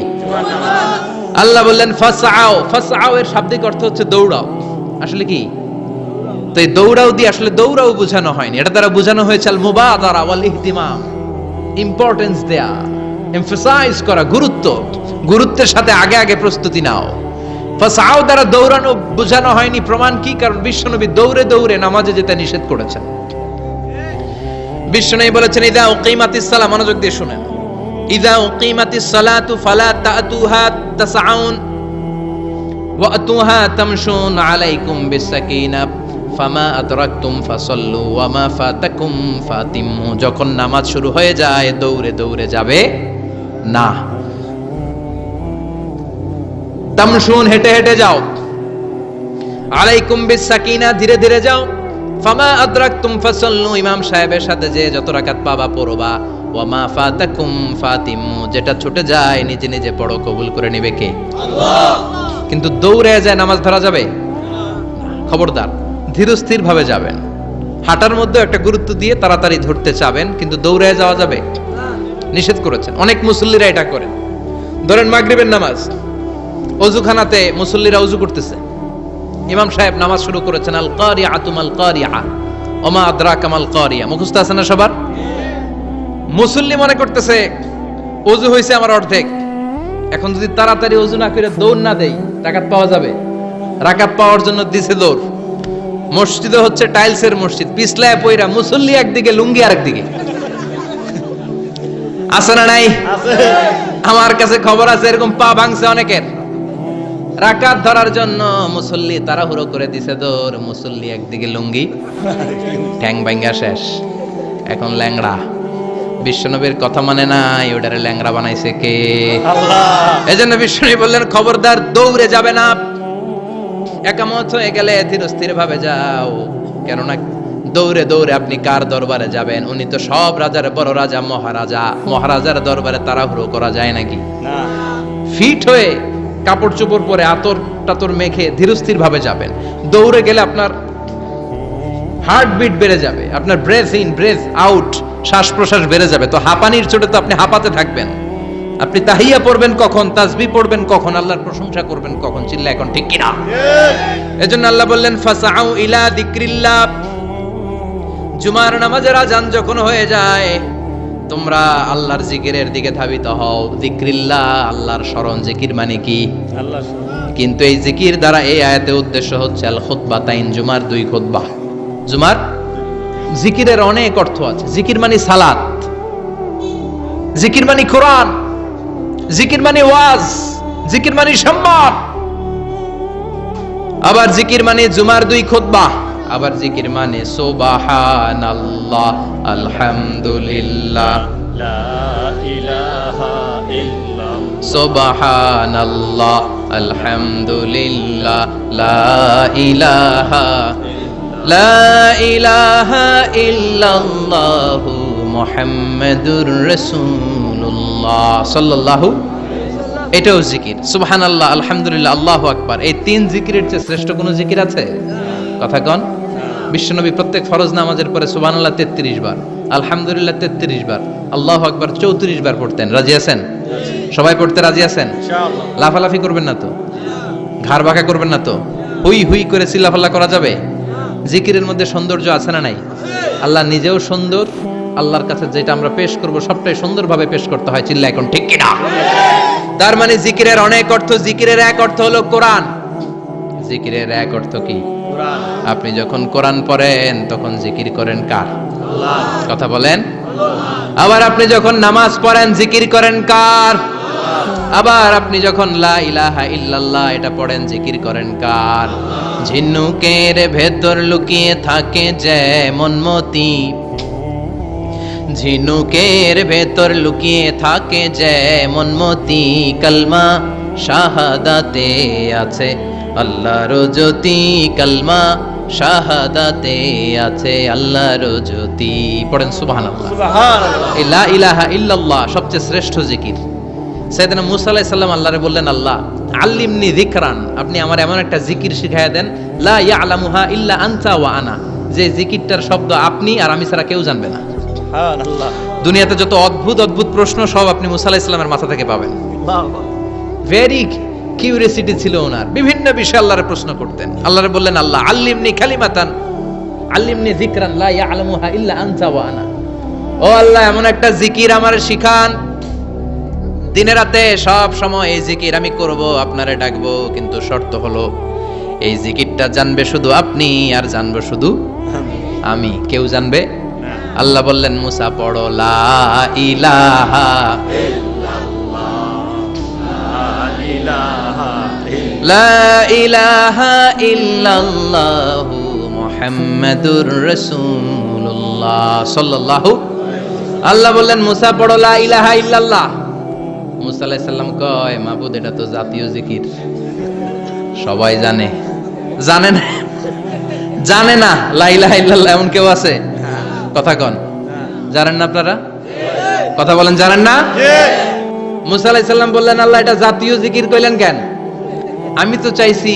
আল্লাহ বললেন ফাসআউ। ফাসআউ এর শাব্দিক অর্থ হচ্ছে দৌড়াও। আসলে কি? তো এই দৌড়াও দিয়ে আসলে দৌড়াও বোঝানো হয়নি, এটা দ্বারা বোঝানো হয়েছে আল মুবাদারা ওয়াল ইহতিমাম, ইম্পর্টেন্স দেয়া, এমফাসাইজ করা, গুরুত্ব, গুরুত্বের সাথে আগে আগে প্রস্তুতি নাও। ফাসআউ দ্বারা দৌড়ানো বোঝানো হয়নি। প্রমাণ কি? কারণ বিশ্বনবী দৌড়ে দৌড়ে নামাজে যেতে নিষেধ করেছেন। বিশ্বনবী বলেছেন ইযা উকিমাতিস সালাহ, মনোযোগ দিয়ে শুনেন, ইযা উকিমাতিস সালাতু ফালা তাতুহা তাসআউন ওয়া আতুহা তামশুন আলাইকুম বিসাকিনা ফামা আদরাকতুম ফাসাল্লু ওয়া মা ফাতাকুম ফাতিমু। যখন নামাজ শুরু হয়ে যায় দৌড়ে দৌড়ে যাবে না। তামশুন, হেঁটে হেঁটে যাও। আলাইকুম বিসাকিনা, ধীরে ধীরে যাও। ফামা আদরাকতুম ফাসাল্লু, ইমাম সাহেবের সাথে যে যত রাকাত পাবা পড়বা। ওয়া মা ফাতাকুম ফাতিমু, যেটা ছুটে যায় নিজে নিজে পড়ো, কবুল করে নেবে কে? আল্লাহ। কিন্তু দৌড়ে যায় নামাজ ধরা যাবে? খবরদার, ধীরস্থির ভাবে যাবেন। হাঁটার মধ্যে একটা গুরুত্ব দিয়ে তাড়াতাড়ি ধরতে চাবেন, কিন্তু দৌড়ে যাওয়া যাবে? নিষেধ করেছেন। অনেক মুসল্লিরা এটা করেন। ধরেন মাগরিবের নামাজ, ওযুখানাতে মুসল্লিরা ওযু করতেছে, ইমাম সাহেব নামাজ শুরু করেছেন, আল কারিআতু মাল কারিআ ওমা আদরাকা মাল কারিআ, মুখস্থ আছে না সবার? মুসল্লি মনে করতেছে ওযু হইছে আমার অর্ধেক, এখন যদি তাড়াতাড়ি ওযু না করে দৌড় না দেই রাকাত পাওয়া যাবে? রাকাত পাওয়ার জন্য দিছে দৌড়। মসজিদে হচ্ছে টাইলসের মসজিদ, পিছলায় পয়রা মুসল্লি একদিকে, লুঙ্গি আরেকদিকে। আছে না নাই? আমার কাছে খবর আছে এরকম পা ভাঙছে অনেকের। রাকাত ধরার জন্য মুসল্লি তাড়াহুড়ো করে দিছে দৌড়, মুসল্লি একদিকে লুঙ্গি, ঠ্যাং ভাঙা শেষ, এখন ল্যাংড়া। বিশ্বনবীর কথা মানে নাই, ওটারে ল্যাংড়া বানাইছে কে? আল্লাহ। এজন্য বিশ্বনবী বললেন খবরদার দৌড়ে যাবে না। একামত হয়ে গেলে ধীরস্থির ভাবে যাও, কেননা দৌড়ে দৌড়ে আপনি কার দরবারে যাবেন? উনি তো সব রাজার বড় রাজা, মহারাজা। মহারাজার দরবারে তাড়াহুড়ো করা যায় নাকি? না। ফিট হয়ে কাপড় চোপড় পরে আতর টাতর মেখে ধীরস্থির ভাবে যাবেন। দৌড়ে গেলে আপনার হার্টবিট বেড়ে যাবে, আপনার ব্রেথ ইন ব্রেথ আউট, শ্বাস প্রশ্বাস বেড়ে যাবে। তো হাঁপানির চোটে তো আপনি হাঁপাতে থাকবেন। আপনি তাহিয়া পড়বেন কখন, তাসবিহ পড়বেন কখন, আল্লাহর প্রশংসা করবেন কখন? চিল্লা এখন ঠিক কিনা? এজন্য আল্লাহ বললেন ফাসআউ ইলা যিকরিল্লাহ, জুমার নামাজের আযান যখন হয়ে যায় তোমরা আল্লাহর জিকিরের দিকে ধাবিত হও। যিকরিল্লাহ, আল্লাহর স্মরণ। জিকির মানে কি? আল্লাহর স্মরণ। কিন্তু এই জিকির দ্বারা এই আয়াতে উদ্দেশ্য হচ্ছে আল খুতবাতাইন, জুমার দুই খুতবা। জুমার জিকিরের অনেক অর্থ আছে। জিকির মানে সালাত, জিকির মানে কোরআন, জিকির মানে ওয়াজ, জিকির মানে সম্মান। আবার জিকির মানে জুমার দুই খুতবা, আবার জিকির মানে সুবহানাল্লাহ, আলহামদুলিল্লাহ, লা ইলাহা ইল্লাল্লাহ, সুবহানাল্লাহ, আলহামদুলিল্লাহ, লা ইলাহা ইল্লাল্লাহ, মুহাম্মাদুর রাসূলুল্লাহ সাল্লাল্লাহু। এটাও জিকির। সুবহানাল্লাহ, আলহামদুলিল্লাহ, আল্লাহু আকবার। এই তিন জিকিরের চেয়ে শ্রেষ্ঠ কোন জিকির আছে? কথা কন। বিশ্বনবী প্রত্যেক ফরজ নামাজের পরে সুবহানাল্লাহ 33 বার, আলহামদুলিল্লাহ 33 বার, আল্লাহু আকবার 34 বার পড়তেন। রাজি আছেন? সবাই পড়তে রাজি আছেন? ইনশাআল্লাহ। লাফালাফি করবেন না তো? ঘাড় বাঁকা করবেন না তো? হুই হুই করে চিল্লাফাল্লা করা যাবে? জিকিরের মধ্যে সৌন্দর্য আছে না নাই? আল্লাহ নিজেও সুন্দর, আল্লাহর কাছে যেটা আমরা পেশ করব সবটাই সুন্দরভাবে পেশ করতে হয়। চিল্লা এখন ঠিক কিনা? তার মানে জিকিরের অনেক অর্থ। জিকিরের এক অর্থ হলো কোরআন। জিকিরের এক অর্থ কি? কোরআন। আপনি যখন কোরআন পড়েন তখন জিকির করেন কার? আল্লাহ। কথা বলেন। আবার আপনি যখন নামাজ পড়েন জিকির করেন কার? আবার আপনি যখন লা ইলাহা ইল্লাল্লাহ এটা পড়েন জিকির করেন কার? ঝিনুকের ভেতর লুকিয়ে থাকে যেমন মতি, ঝিনুকের ভেতর লুকিয়ে থাকে যেমন মতি, কালমা শাহাদাতে আছে আল্লাহর জ্যোতি, কালমা শাহাদাতে আছে আল্লাহর জ্যোতি। পড়েন সুবহানাল্লাহ। সুবহানাল্লাহ। এই লা ইলাহা ইল্লাল্লাহ সবচেয়ে শ্রেষ্ঠ জিকির। সাইয়েদনা মুসা আলাইহিস সালাম আল্লাহরে বললেন, আল্লাহ আল্লিমনি যিকরান, আপনি আমার এমন একটা জিকির শিখায়া দেন লা ইয়ালামুহা ইল্লা আনতা ওয়া আনা, যে জিকিরটার শব্দ আপনি আর আমি ছাড়া কেউ জানবে না। সুবহানাল্লাহ। দুনিয়াতে যত অদ্ভুত অদ্ভুত প্রশ্ন সব আপনি মুসা আলাইহিস সালামের মাথা থেকে পাবেন। আল্লাহ। ভেরি কিউরিয়াসিটি ছিল ওনার, বিভিন্ন বিষয়ে আল্লাহরে প্রশ্ন করতেন। আল্লাহরে বললেন, আল্লাহ আল্লিমনি কালিমাতান, আল্লিমনি যিকরান লা ইয়ালামুহা ইল্লা আনতা ওয়া আনা, ও আল্লাহ এমন একটা জিকির আমারে শিখান, দিনে রাতে সব সময় এই জিকির আমি করব, আপনারে ডাকবো, কিন্তু শর্ত হলো এই জিকিরটা জানবে শুধু আপনি আর জানবো শুধু আমি, কেউ জানবে। আল্লাহ বললেন, মুসা পড়ো লা ইলাহা লা ইলাহা ইল্লাল্লাহু মুহাম্মাদুর রাসূলুল্লাহ সাল্লাল্লাহু। আল্লাহ বললেন, মুসা পড়ো লা ইলাহা ইল্লাল্লাহ। মুসা আলাইহিস সালাম কয়, মাবুদ এটা তো জাতীয় জিকির, সবাই জানে। জানে না? জানে না লা ইলাহা ইল্লাল্লাহ এমন কেউ আছে? কথা কন, জানেন না আপনারা? কথা বলেন, জানেন না? মুসা আলাইহিস সালাম বললেন, আল্লাহ এটা জাতীয় জিকির কইলেন কেন? আমি তো চাইছি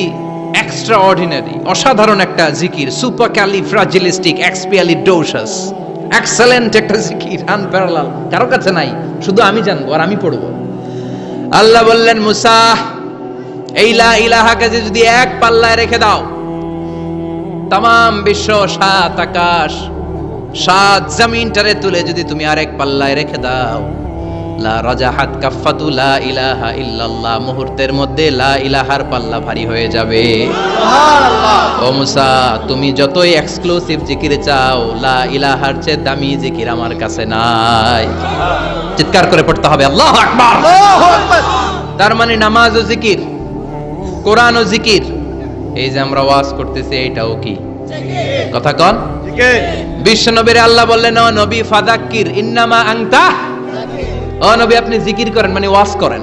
এক্সট্রা অর্ডিনারি, অসাধারণ একটা জিকির, সুপারক্যালিফ্রাজিলিস্টিক এক্সপিয়ালিডোসাস, এক্সেলেন্ট একটা জিকির, আনপ্যারালাল, কারো কাছে নাই, শুধু আমি জানবো আর আমি পড়বো। আল্লাহ বললেন, মুসা এই লা ইলাহাকে যদি এক পাল্লায় রেখে দাও, তামাম বিশ্ব, সাত আকাশ, সাত জমিনটারে তুলে যদি তুমি আরেক পাল্লায় রেখে দাও, লা রাজাহাত কাফাতু লা ইলাহা ইল্লাল্লাহ, মুহূর্তের মধ্যে লা ইলাহার পাল্লা ভারী হয়ে যাবে। সুবহানাল্লাহ। ও মুসা, তুমি যতই এক্সক্লুসিভ জিকির চাও, লা ইলাহার চেয়ে দামি জিকির আমার কাছে নাই। চিৎকার করে পড়তে হবে আল্লাহু আকবার। আল্লাহু আকবার। তার মানে নামাজ ও জিকির, কোরআন ও জিকির, এই যে আমরা ওয়াজ করতেছি এটাও কি? কথা কন। জিকির। বিশ্ব নবীর আল্লাহ বললেন, ও নবী ফাযাক্কির ইন্নামা আনতা, ও নবী আপনি জিকির করেন মানে ওয়াজ করেন।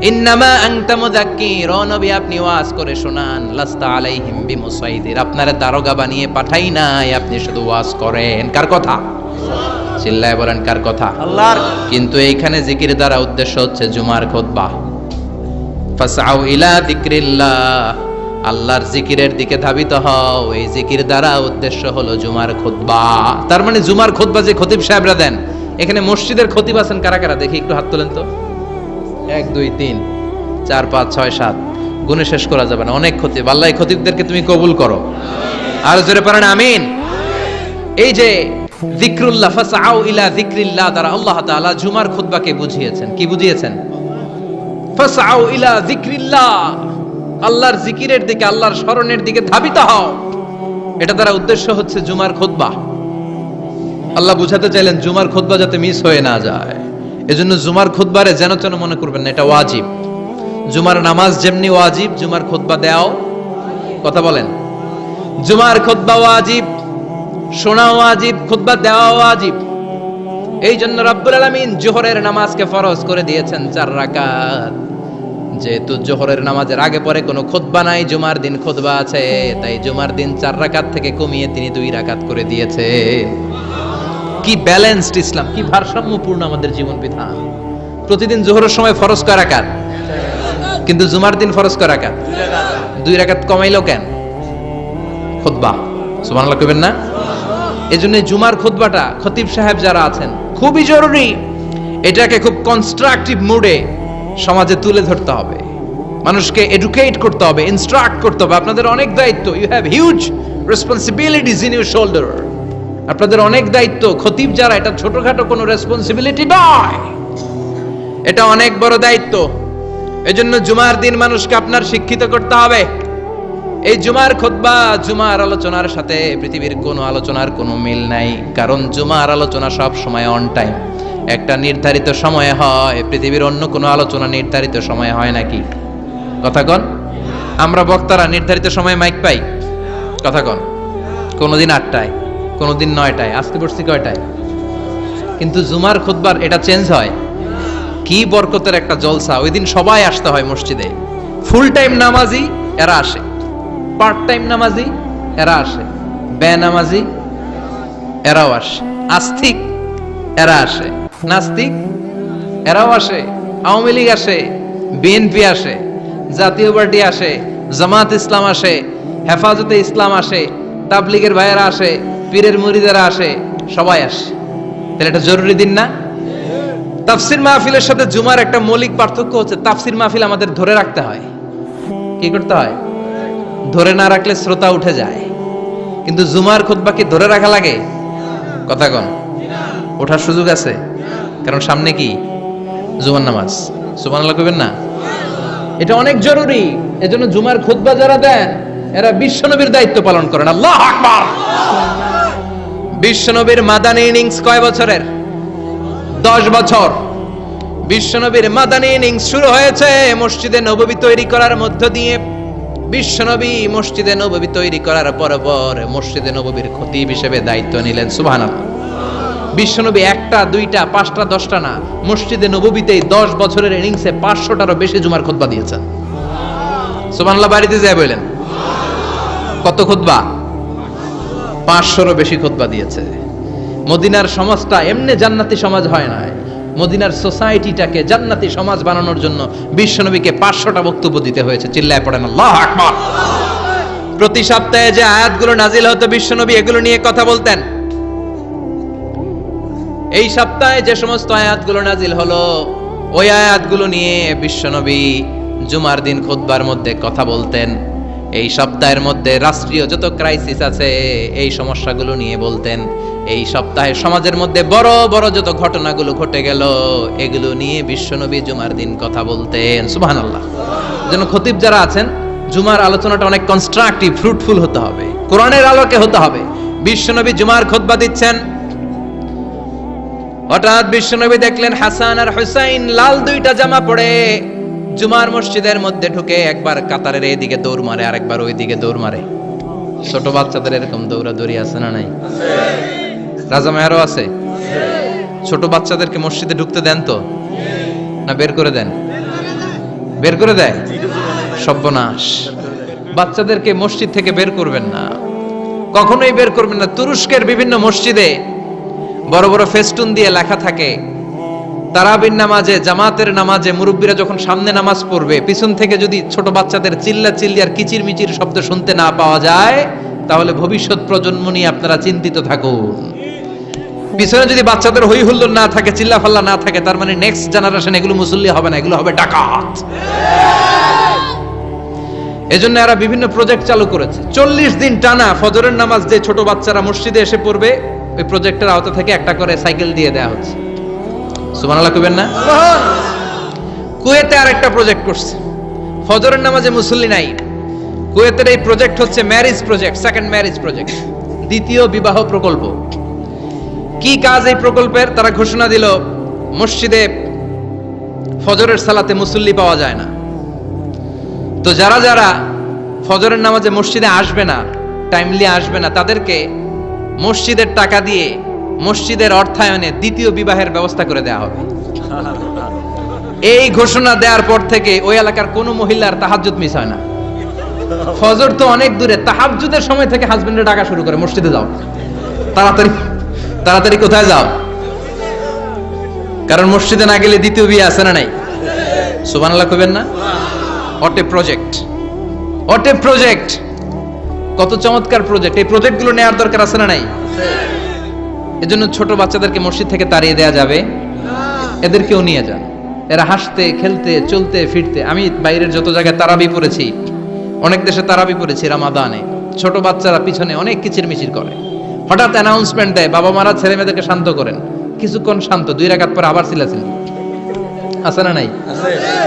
ইন্নামা আনতা মুযাক্কির, ও নবী আপনি ওয়াজ করে শোনান। লাস্তা আলাইহিম বিমুসাইদির, আপনারে দারোগা বানিয়ে পাঠাই নাই, আপনি শুধু ওয়াজ করেন। কার কথা? চিল্লায় বলেন কার কথা? আল্লাহর। কিন্তু এইখানে জিকির দ্বারা উদ্দেশ্য হচ্ছে জুমার খুতবা। ফাসআউ ইলা যিকরিল্লাহ, আল্লাহর জিকিরের দিকে ধাবিত হও, এই জিকির দ্বারা উদ্দেশ্য হলো জুমার খুতবা। তার মানে জুমার খুতবা যে খতিব সাহেবরা দেন, এখানে মসজিদের খতিব আছেন কারা কারা দেখি একটু হাত তোলেন তো। 1 2 3 4 5 6 7, গুণে শেষ করা যাবে না, অনেক খতিব। আল্লাহ এই খতিবদেরকে তুমি কবুল করো। আর জোরে পড়েন আমিন। এই যে যিকরুল্লাহ, ফাসআউ ইলা যিকরিল্লাহ দ্বারা আল্লাহ তাআলা জুমার খুতবাকে বুঝিয়েছেন। কি বুঝিয়েছেন? ফাসআউ ইলা যিকরিল্লাহ, আল্লাহর জিকিরের দিকে, আল্লাহর স্মরণের দিকে ধাবিত হও। এটা দ্বারা উদ্দেশ্য হচ্ছে জুমার খুতবা। আল্লাহ বুঝাতে চাইলেন জুমার খুতবা যাতে মিস হয়ে না যায়, এজন্য জুমার খুতবারে যেন তেন মনে করবেন না, এটা ওয়াজিব। জুমার নামাজ যেমনি ওয়াজিব, জুমার খুতবা দেওয়াও, কথা বলেন, জুমার খুতবা ওয়াজিব, শোনা ওয়াজিব, খুতবা দেওয়া ওয়াজিব। এই জন্য রব্বুল আলামিন জোহরের নামাজকে ফরজ করে দিয়েছেন 4 রাকাত। যেহেতু জোহরের নামাজের আগে পরে কোনো খুতবা নাই, জুমার দিন খুতবা আছে, তাই জুমার দিন 4 রাকাত থেকে কমিয়ে তিনি 2 রাকাত করে দিয়েছে। কি ব্যালেন্সড ইসলাম, কি ভারসাম্যপূর্ণ আমাদের জীবন বিধান। প্রতিদিন জোহরের সময় ফরজ কয় রাকাত, কিন্তু জুমার দিন ফরজ কয় রাকাত? 2 রাকাত কমাইলো কেন? খুতবা। সুবহানাল্লাহ কইবেন না? এজন্য জুমার খুতবাটা খতিব সাহেব যারা আছেন খুবই জরুরি। এটাকে খুব কনস্ট্রাকটিভ মুডে সমাজে তুলে ধরতে হবে, মানুষকে এডুকেট করতে হবে, ইনস্ট্রাক্ট করতে হবে। আপনাদের অনেক দায়িত্ব, you have huge responsibilities in your shoulder. আপনাদের অনেক দায়িত্ব। খতিব যারা, এটা ছোটখাটো কোনো রেসপন্সিবিলিটি নয়, এটা অনেক বড় দায়িত্ব। এজন্য জুমার দিন মানুষকে আপনার শিক্ষিত করতে হবে। এই জুমার খুতবা, জুমার আলোচনার সাথে পৃথিবীর কোনো আলোচনার কোনো মিল নাই, কারণ জুমার আলোচনা সব সময় অন টাইম, একটা নির্ধারিত সময়ে হয়। পৃথিবীর অন্য কোনো আলোচনা নির্ধারিত সময়ে হয় নাকি? কথা কন। আমরা বক্তারা নির্ধারিত সময়ে মাইক পাই? কথা কন। কোনোদিন 8টায়, কোনোদিন 9টায়, আজকে বসছি কয়টায়? কিন্তু জুমার খুতবার এটা চেঞ্জ হয়। কি বরকতের একটা জলসা! ওই দিন সবাই আসতে হয় মসজিদে। ফুল টাইম নামাজি এরা আসে, পার্ট টাইম নামাজি এরা আসে, বেনামাজি এরাও আসে, আস্তিক এরা আসে, নাস্তিক এরাও আসে, আওয়ামী লীগ আসে, বিএনপি আসে, জাতীয় পার্টি আসে, জামাত ইসলাম আসে, হেফাজতে ইসলাম আসে, তাবলিগের ভাইয়েরা আসে, পীরের মুরিদেরা আসে, সবাই আসে। তাহলে এটা জরুরি দিন না? তাফসির মাহফিলের সাথে জুমার একটা মৌলিক পার্থক্য হচ্ছে, তাফসির মাহফিল আমাদের ধরে রাখতে হয়। কি করতে হয়? ধরে না রাখলে শ্রোতা উঠে যায়। কিন্তু জুমার খুতবা কি ধরে রাখা লাগে? কথা কন। ওঠার সুযোগ আছে, কারণ সামনে কি? জুমার নামাজ। সুবহানাল্লাহ কইবেন না? এটা অনেক জরুরি। এজন্য জুমার খুতবা যারা দেন এরা বিশ্বনবীর দায়িত্ব পালন করেন। আল্লাহু আকবার। বিশ্বনবীর মাদানী ইনিংস কয় বছরের? 10 বছর। বিশ্বনবীর মাদানী ইনিংস শুরু হয়েছে মসজিদে নববী তৈরি করার মধ্য দিয়ে। বিশ্বনবী মসজিদে নববী তৈরি করার পর মসজিদে নববীর খতিব হিসেবে দায়িত্ব নিলেন। সুবহানাল্লাহ। বিশ্বনবী 1টা 2টা 5টা 10টা না, মসজিদে নববীতেই 10 বছরের ইনিংসে 500টারও বেশি জুমার খুতবা দিয়েছেন। সুবহানাল্লাহ। বাড়িতে যায় বলেন কত খুতবা? 500রও বেশি খুতবা দিয়েছে। মদিনার সমাজটা এমনি জান্নাতি সমাজ হয় নাই। মদিনার সোসাইটিটাকে জান্নাতি সমাজ বানানোর জন্য বিশ্বনবীকে 500টা বক্তব্য দিতে হয়েছে। চিল্লায় পড়েন আল্লাহু আকবার। প্রতি সপ্তাহে যে আয়াতগুলো নাজিল হতো বিশ্বনবী এগুলো নিয়ে কথা বলতেন। এই সপ্তাহে যে সমস্ত আয়াতগুলো নাজিল হলো ওই আয়াতগুলো নিয়ে বিশ্বনবী জুমার দিন খুতবার মধ্যে কথা বলতেন। এই সপ্তাহের মধ্যে রাষ্ট্রীয় যত ক্রাইসিস আছে এই সমস্যাগুলো নিয়ে বলতেন। এই সপ্তাহে সমাজের মধ্যে বড় বড় যত ঘটনাগুলো ঘটে গেল এগুলো নিয়ে বিশ্বনবী জুমার দিন কথা বলতেন। সুবহানাল্লাহ। যেন খতিব যারা আছেন জুমার আলোচনাটা অনেক কনস্ট্রাকটিভ, ফ্রুটফুল হতে হবে, কোরআনের আলোকে হতে হবে। বিশ্বনবী জুমার খুতবা দিচ্ছেন, হঠাৎ বিশ্বনবী দেখলেন হাসান আর হুসাইন লাল 2টা জামা পরে জুমার মসজিদের মধ্যে ঢুকে একবার কাতারের এইদিকে দৌড় মারে আর একবার ওইদিকে দৌড় মারে। ছোট বাচ্চাদের এরকম দৌড়াদৌড়ি আছে না নাই? রাজা মেয়ারও আছে। ছোট বাচ্চাদেরকে মসজিদে ঢুকতে দেন তো না বের করে দেন? বের করে দেয়। সর্বনাশ। বাচ্চাদেরকে মসজিদ থেকে বের করবেন না, কখনোই বের করবেন না। তুরস্কের বিভিন্ন মসজিদে বড় বড় ফেস্টুন দিয়ে লেখা থাকে তারাবির নামাজে, জামাতের নামাজে মুরব্বীরা যখন সামনে নামাজ পড়বে পিছন থেকে যদি ছোট বাচ্চাদের চিল্লা চিল্লি আর কিচির মিচির শব্দ শুনতে না পাওয়া যায় তাহলে ভবিষ্যৎ প্রজন্ম নিয়ে আপনারা চিন্তিত থাকুন। পিছনে যদি বাচ্চাদের হই হুল্লোড় না থাকে, চিল্লা ফাল্লা না থাকে, তার মানে নেক্সট জেনারেশন এগুলো মুসল্লি হবে না, এগুলো হবে ডাকাত। এজন্য এরা বিভিন্ন প্রজেক্ট চালু করেছে। 40 দিন টানা ফজরের নামাজ যে ছোট বাচ্চারা মসজিদে এসে পড়বে ওই প্রজেক্টের আওতা থেকে একটা করে সাইকেল দিয়ে দেওয়া হচ্ছে। সুবহানাল্লাহ কইবেন না? কুয়েতে আরেকটা প্রজেক্ট করছে, ফজরের নামাজে মুসল্লি নাই। কুয়েতের এই প্রজেক্ট হচ্ছে marriage project, second marriage project, দ্বিতীয় বিবাহ প্রকল্প। কি কাজ এই প্রকল্পের? তারা ঘোষণা দিল মসজিদে ফজরের সালাতে মুসল্লি পাওয়া যায় না, তো যারা যারা ফজরের নামাজে মসজিদে আসবে না, টাইমলি আসবে না, তাদেরকে মসজিদের টাকা দিয়ে মসজিদের অর্থায়নে দ্বিতীয় বিবাহের ব্যবস্থা করে দেওয়া হবে। এই ঘোষণা দেওয়ার পর থেকে ওই এলাকার কোনো মহিলার তাহাজ্জুদ মিস হয় না। ফজর তো অনেক দূরে, তাহাজ্জুদের সময় থেকে হাজবেন্ডের ডাকা শুরু করে মসজিদে যাও, তাড়াতাড়ি তাড়াতাড়ি কোথায় যাও, কারণ মসজিদে না গেলে দ্বিতীয় বিয়ে আছে না নাই? সুবহানাল্লাহ কইবেন না? What a project, what a project, কত চমৎকার প্রজেক্ট। এই প্রজেক্টগুলো নেওয়ার দরকার আছে না নাই? এজন্য ছোট বাচ্চাদেরকে মসজিদ থেকে তাড়িয়ে দেওয়া যাবে? এদেরকেও নিয়ে যান, এরা হাসতে খেলতে চলতে ফিরতে। আমি বাইরের যত জায়গায় তারাবি পড়েছি, অনেক দেশে তারাবি পড়েছি রামাদানে, ছোট বাচ্চারা পিছনে অনেক কিচিরমিচির করে, হঠাৎ অ্যানাউন্সমেন্ট দেয়, বাবা মারা ছেলে মেয়েদেরকে শান্ত করেন। কিছুক্ষণ শান্ত, 2 রাকাত পর আবার চিল্লাচিল্লি, আছে না নাই?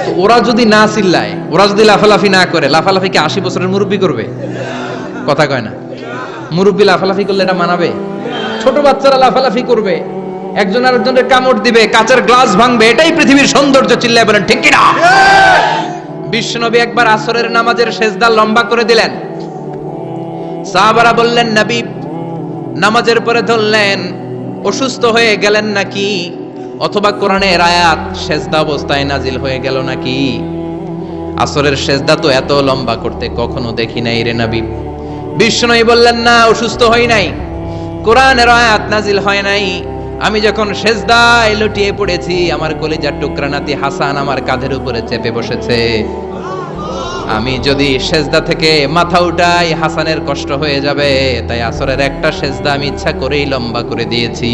তো ওরা যদি না চিল্লায়, ওরা যদি লাফালাফি না করে, লাফালাফি কি 80 বছরের মুরব্বী করবে? কথা কয় না। মুরব্বী লাফালাফি করলে এটা মানাবে? ছোট বাচ্চারা লাফালাফি করবে, একজন আরেকজনের কামড় দিবে, কাচের গ্লাস ভাঙবে, এটাই পৃথিবীর সৌন্দর্য। চিল্লায় বলেন ঠিক কি না? বিশ্বনবী একবার আসরের নামাজের সেজদা লম্বা করে দিলেন। সাহাবারা বললেন, নবী নামাজের পরে ধরলেন, অসুস্থ হয়ে গেলেন নাকি, অথবা কোরআনের আয়াত সেজদা অবস্থায় নাজিল হয়ে গেল নাকি? আসরের সেজদা তো এত লম্বা করতে কখনো দেখি নাই রে নবী। বিশ্বনবী বললেন, না, অসুস্থ হই নাই, কোরআনের আয়াত নাজিল হয় নাই। আমি যখন সেজদায় লুটিয়ে পড়েছি, আমার কলিজার টুকরা নাতি হাসান আমার কাঁধের উপরে চেপে বসেছে। আমি যদি সেজদা থেকে মাথা উঠাই, হাসানের কষ্ট হয়ে যাবে, তাই আসরের একটা সেজদা আমি ইচ্ছা করেই লম্বা করে দিয়েছি।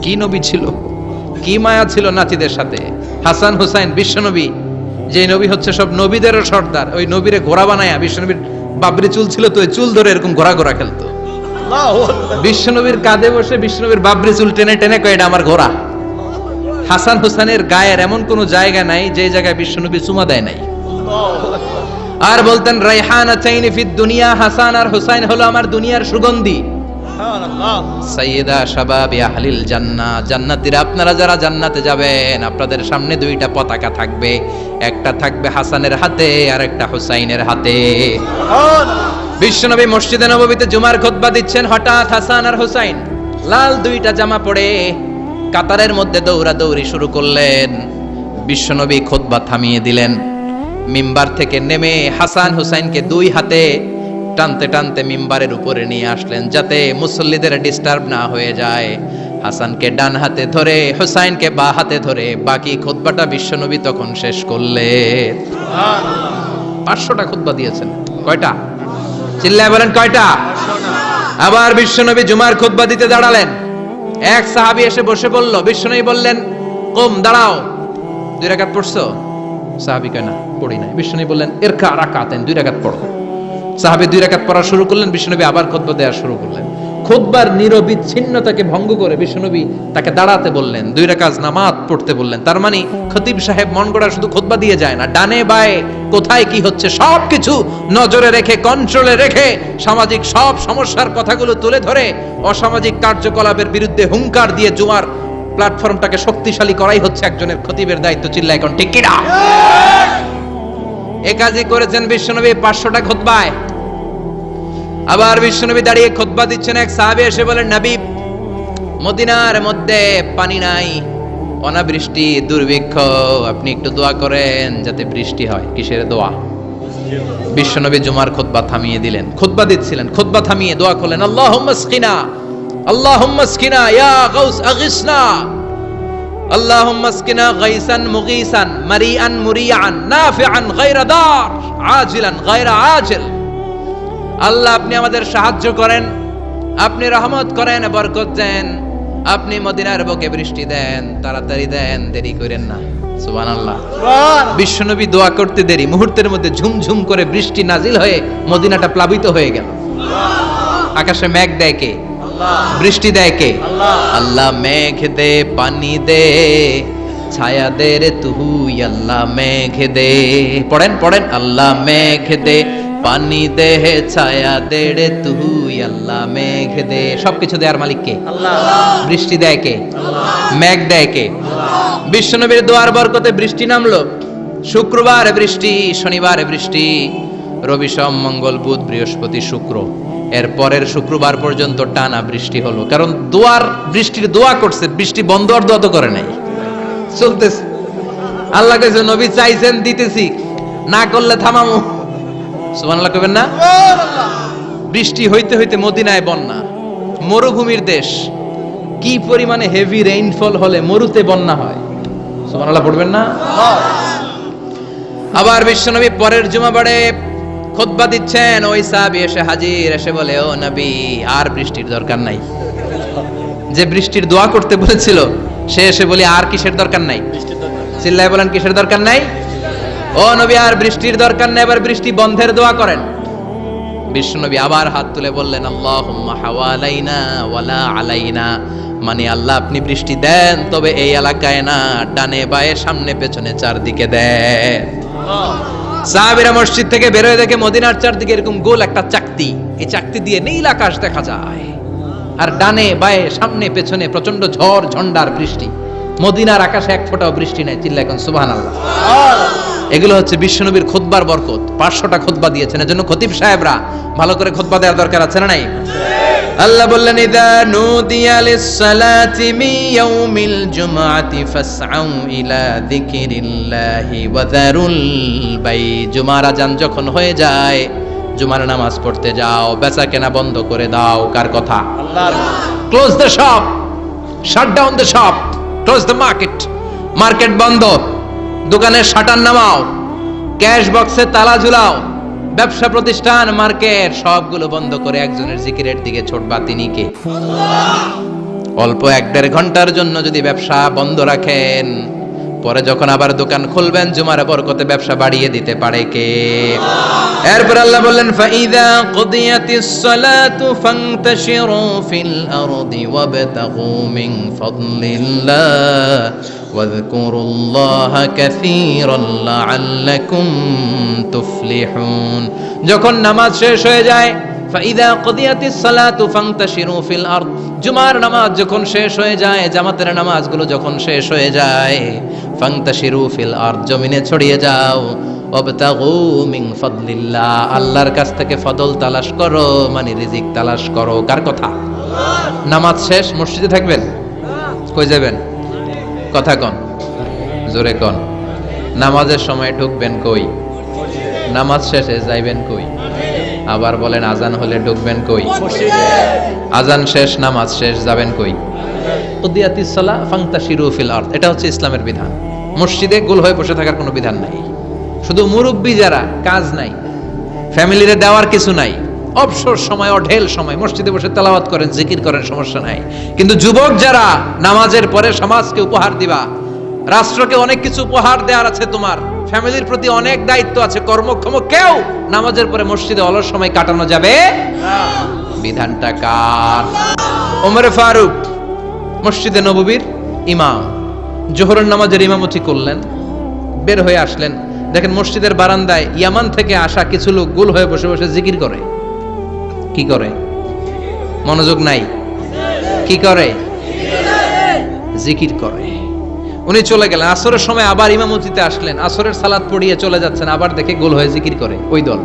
কি নবী ছিল, কি মায়া ছিল নাতিদের সাথে। হাসান হুসাইন, বিশ্বনবী, যে নবী হচ্ছে সব নবীদেরও সর্দার, ওই নবীরে ঘোড়া বানায়া, বিশ্বনবীর বাবরি চুল ছিল তো, ওই চুল ধরে এরকম ঘোড়া ঘোড়া খেলতো। বিশ্বনবীর কাঁধে বসে বিশ্বনবীর বাবরি চুল টেনে টেনে কয়, এটা আমার ঘোড়া। হাসান হুসাইনের গায়ের এমন কোন জায়গা নাই যে জায়গায় বিশ্বনবী চুমা দেয় নাই। আর বলতেন, রাইহানাতাইনি ফিদ দুনিয়া, হাসান আর হুসাইন হলো আমার দুনিয়ার সুগন্ধি। সাইয়্যিদা শাবাবি আহলিল জান্নাহ, জান্নাতীরা আপনারা যারা জান্নাতে যাবেন, আপনাদের সামনে 2টা পতাকা থাকবে, একটা থাকবে হাসানের হাতে আর একটা হুসাইনের হাতে। বিশ্বনবী মসজিদে নববীতে জুমার খুতবা দিচ্ছেন, হঠাৎ হাসান আর হুসাইন লাল 2টা জামা পরে কাতারের মধ্যে দৌড়াদৌড়ি শুরু করলেন। বিশ্বনবী খুতবা থামিয়ে দিলেন, মিম্বার থেকে নেমে হাসান হুসাইনকে 2 হাতে টানতে টানতে মিম্বারের উপরে নিয়ে আসলেন, যাতে মুসল্লিদের ডিস্টার্ব না হয়ে যায়। হাসানকে ডান হাতে ধরে, হুসাইনকে বাঁ হাতে ধরে বাকি খুতবাটা বিশ্বনবী তখন শেষ করলেন। 500টা খুতবা দিয়েছেন। কয়টা? চিল্লায় বলেন কয়টা? আবার বিশ্বনবী জুমার খুতবা দিতে দাঁড়ালেন। এক সাহাবী এসে বসে বলল, বিশ্বনবী বললেন, কম, দাঁড়াও, 2 রাকাত পড়ছো? সাহাবী কয়, না, পড়ি নাই। বিশ্বনবী বললেন, ইরকা রাকাতাইন, 2 রাকাত পড়ো। সাহাবী 2 রাকাত পড়া শুরু করলেন, বিশ্বনবী আবার খুতবা দেওয়া শুরু করলেন। খুতবার নিরবিচ্ছিন্নতাকে ভঙ্গ করে বিশ্বনবী তাকে দাঁড়াতে বললেন, 2 রাকাত নামাজ পড়তে বললেন। তার মানে খতিব সাহেব মন গড়া শুধু খুতবা দিয়ে যায় না, ডানে বায়ে কোথায় কি হচ্ছে সবকিছু নজরে রেখে, কন্ট্রোলে রেখে, সামাজিক সব সমস্যার কথাগুলো তুলে ধরে অসামাজিক কার্যকলাপের বিরুদ্ধে হুঙ্কার দিয়ে জুমার প্ল্যাটফর্মটাকে শক্তিশালী করাই হচ্ছে একজনের খতিবের দায়িত্ব। চিল্লা এখন ঠিক কিনা? এ কাজই করেছেন বিশ্বনবী 500টা খুতবায়। আবার বিশ্বনবী দাঁড়িয়ে খুতবা দিচ্ছেন, এক সাহাবী এসে বলেন, নবী, মদিনার মধ্যে পানি নাই, অনাবৃষ্টি, দুর্ভিক্ষ, আপনি একটু দোয়া করেন যাতে বৃষ্টি হয়। কিসের দোয়া? বিশ্বনবী জুমার খুতবা থামিয়ে দিলেন, খুতবা দিচ্ছিলেন, খুতবা থামিয়ে দোয়া করলেন, আল্লাহুম্মা আসকিনা, আল্লাহুম্মা আসকিনা ইয়া গাউস আগিসনা, আল্লাহুম্মা আসকিনা গাইসান মুগীসান মারিআন মুরিআন নাফিআন গায়রা দার আজিলান গায়রা আজিল। আল্লাহ, আপনি আমাদের সাহায্য করেন, আপনি রহমত করেন, বরকত দেন, আপনি মদিনার বুকে বৃষ্টি দেন, তাড়াতাড়ি দেন, দেরি করেন না। সুবহানাল্লাহ। বিশ্বনবী দোয়া করতে দেরি, মুহূর্তের মধ্যে ঝুমঝুম করে বৃষ্টি নাজিল হয়ে মদিনাটা প্লাবিত হয়ে গেল। আকাশে মেঘ দেয় কে? বৃষ্টি দেয় কে? আল্লাহ। মেঘ দে, পানি দে, ছায়া দে রে তুই, আল্লাহ মেঘ দে। পড়েন পড়েন, আল্লাহ মেঘ দে, পানি দে, ছায়া দে রে তুই, আল্লাহ মেঘ দে। সবকিছু দেয়ার মালিক কে? আল্লাহ। বৃষ্টি দেয় কে? আল্লাহ। মেঘ দেয় কে? বিশ্বনবীর দোয়ার বরকতে বৃষ্টি নামলো। শুক্রবার বৃষ্টি, শনিবার বৃষ্টি, রবি সোম মঙ্গল বুধ বৃহস্পতি শুক্র, এর পরের শুক্রবার পর্যন্ত টানা বৃষ্টি হলো। কারণ দোয়ার, বৃষ্টির দোয়া করছে, বৃষ্টি বন্ধ আর দোয়া তো করে নাই, চলতেছে। আল্লাহ কাছে নবী চাইছেন, দিতেছি, না করলে থামামু। সুবহানাল্লাহ কইবেন না? বৃষ্টি হইতে হইতে মদিনায় বন্যা, মরুভূমির দেশ, কি পরিমাণে হেভি রেইনফল হলে মরুতে বন্যা হয়। সুবহানাল্লাহ পড়বেন না? আবার বিশ্বনবী পরের জুমাবারে খুতবা দিচ্ছেন, ওই সাহাবী এসে হাজির, এসে বলে, ও নবী, আর বৃষ্টির দরকার নাই। যে বৃষ্টির দোয়া করতে বলেছিল সে এসে বলে, আর কিসের দরকার নাই? চিল্লায় বলেন, কিসের দরকার নাই? ও নবী, আর বৃষ্টির দরকার নেই, এবার বৃষ্টি বন্ধের দোয়া করেন। বিশ্বনবী আবার হাত তুলে বললেন, আল্লাহুম্মা হাওয়ালাইনা ওয়ালা আলাইনা, মানে আল্লাহ আপনি বৃষ্টি দেন, তবে এই এলাকায় না, ডানে বায়ে সামনে পেছনে চারদিকে দেন। সাহাবীরা মসজিদ থেকে বের হয়ে দেখে মদিনার চারদিকে এরকম গোল একটা চাকতি, এই চাকতি দিয়ে নীল আকাশ দেখা যায়, আর ডানে বায়ে সামনে পেছনে প্রচন্ড ঝড় ঝন্ডার বৃষ্টি। মদিনার আকাশে এক ফোঁটাও বৃষ্টি নাই। চিল্লা এখন সুবহানাল্লাহ। এগুলো হচ্ছে বিশ্বনবীর খুতবার বরকত। 500টা খুতবা দিয়েছেন, এজন্য খতিব সাহেবরা ভালো করে খুতবা দেওয়ার দরকার আছে না নাই? আল্লাহ বললেন, ইযা নুদিয়া লিস-সালাতি মিন ইয়াউমিল জুমআতি ফাসআউ ইলা যিকিরিল্লাহি ওয়া যারুল বাই। জুমার আযান যখন হয়ে যায়, জুমার নামাজ পড়তে যাও, বেচা কেনা বন্ধ করে দাও। কার কথা? আল্লাহর। Close the shop, shut down the shop, close the market. Market বন্ধ, দোকানের শাটার নামাও, ক্যাশ বক্সে তালা ঝুলাও, ব্যবসা প্রতিষ্ঠান মার্কেট সবগুলো বন্ধ করে একজনের জিকিরের দিকে ছোটবা। তিনি কে? অল্প 1-1.5 ঘন্টার জন্য যদি ব্যবসা বন্ধ রাখেন, পরে যখন আবার দোকান খুলবেন, জুমার বরকতে ব্যবসা বাড়িয়ে দিতে পারে কে? এরপর আল্লাহ বললেন, ফাইদা কুদিয়াতিস সালাতু ফান্তাশিরু ফিল আরদি ওয়াবতাগু মিন ফাদলিল্লাহ ওয়াযকুরুল্লাহা কাসীরান লাআল্লাকুম তুফলিহুন। যখন নামাজ শেষ হয়ে যায়, ফাইদা কুদিয়াতিস সালাতু ফান্তাশিরু ফিল আরদ, জুমার নামাজ যখন শেষ হয়ে যায়, জামাতের নামাজগুলো যখন শেষ হয়ে যায়, ফান্তাশিরু ফিল আরদ, জমিনে ছড়িয়ে যাও, ওয়াবতাগু মিন ফাদলিল্লাহ, আল্লাহর কাছ থেকে ফদল তালাশ করো, মানে রিজিক তালাশ করো। কার কথা? নামাজ শেষ মসজিদে থাকবেন? কই যাবেন? কথা কন, জোরে কন। নামাজের সময় ঢুকবেন কই? নামাজ শেষে যাইবেন কই? আবার বলেন, আজান হলে ঢুকবেন কই? আজান শেষ, নামাজ শেষ, যাবেন কই? কুদিয়াতিস সালাহ ফান্তাশিরু ফিল আরদ, এটা হচ্ছে ইসলামের বিধান। মসজিদে গোল হয়ে বসে থাকার কোনো বিধান নাই। শুধু মুরব্বী যারা, কাজ নাই, ফ্যামিলিরে দেওয়ার কিছু নাই, অবসর সময়, অঢেল সময় মসজিদে বসে তেলাওয়াত করেন, জিকির করেন, সমস্যা নাই। কিন্তু যুবক যারা, নামাজের পরে সমাজকে উপহার দিবা, রাষ্ট্রকে অনেক কিছু উপহার দেওয়ার আছে, তোমার ফ্যামিলির প্রতি অনেক দায়িত্ব আছে, কর্মক্ষম কেউ নামাজের পরে মসজিদে অলস সময় কাটানো যাবে না। বিধানটা কার? ওমরে ফারুক মসজিদে নববীর ইমাম, জোহরের নামাজের ইমামতি করলেন, বের হয়ে আসলেন, দেখেন মসজিদের বারান্দায় ইয়ামান থেকে আসা কিছু লোক গোল হয়ে বসে বসে জিকির করে। কি করে? মনোযোগ নাই। কি করে? জিকির করে। উনি চলে গেলেন, আসরের সময় আবার ইমামতিতে আসলেন, আসরের সালাত পড়িয়ে চলে যাচ্ছেন, আবার দেখে গোল হয়ে জিকির করে ওই দল।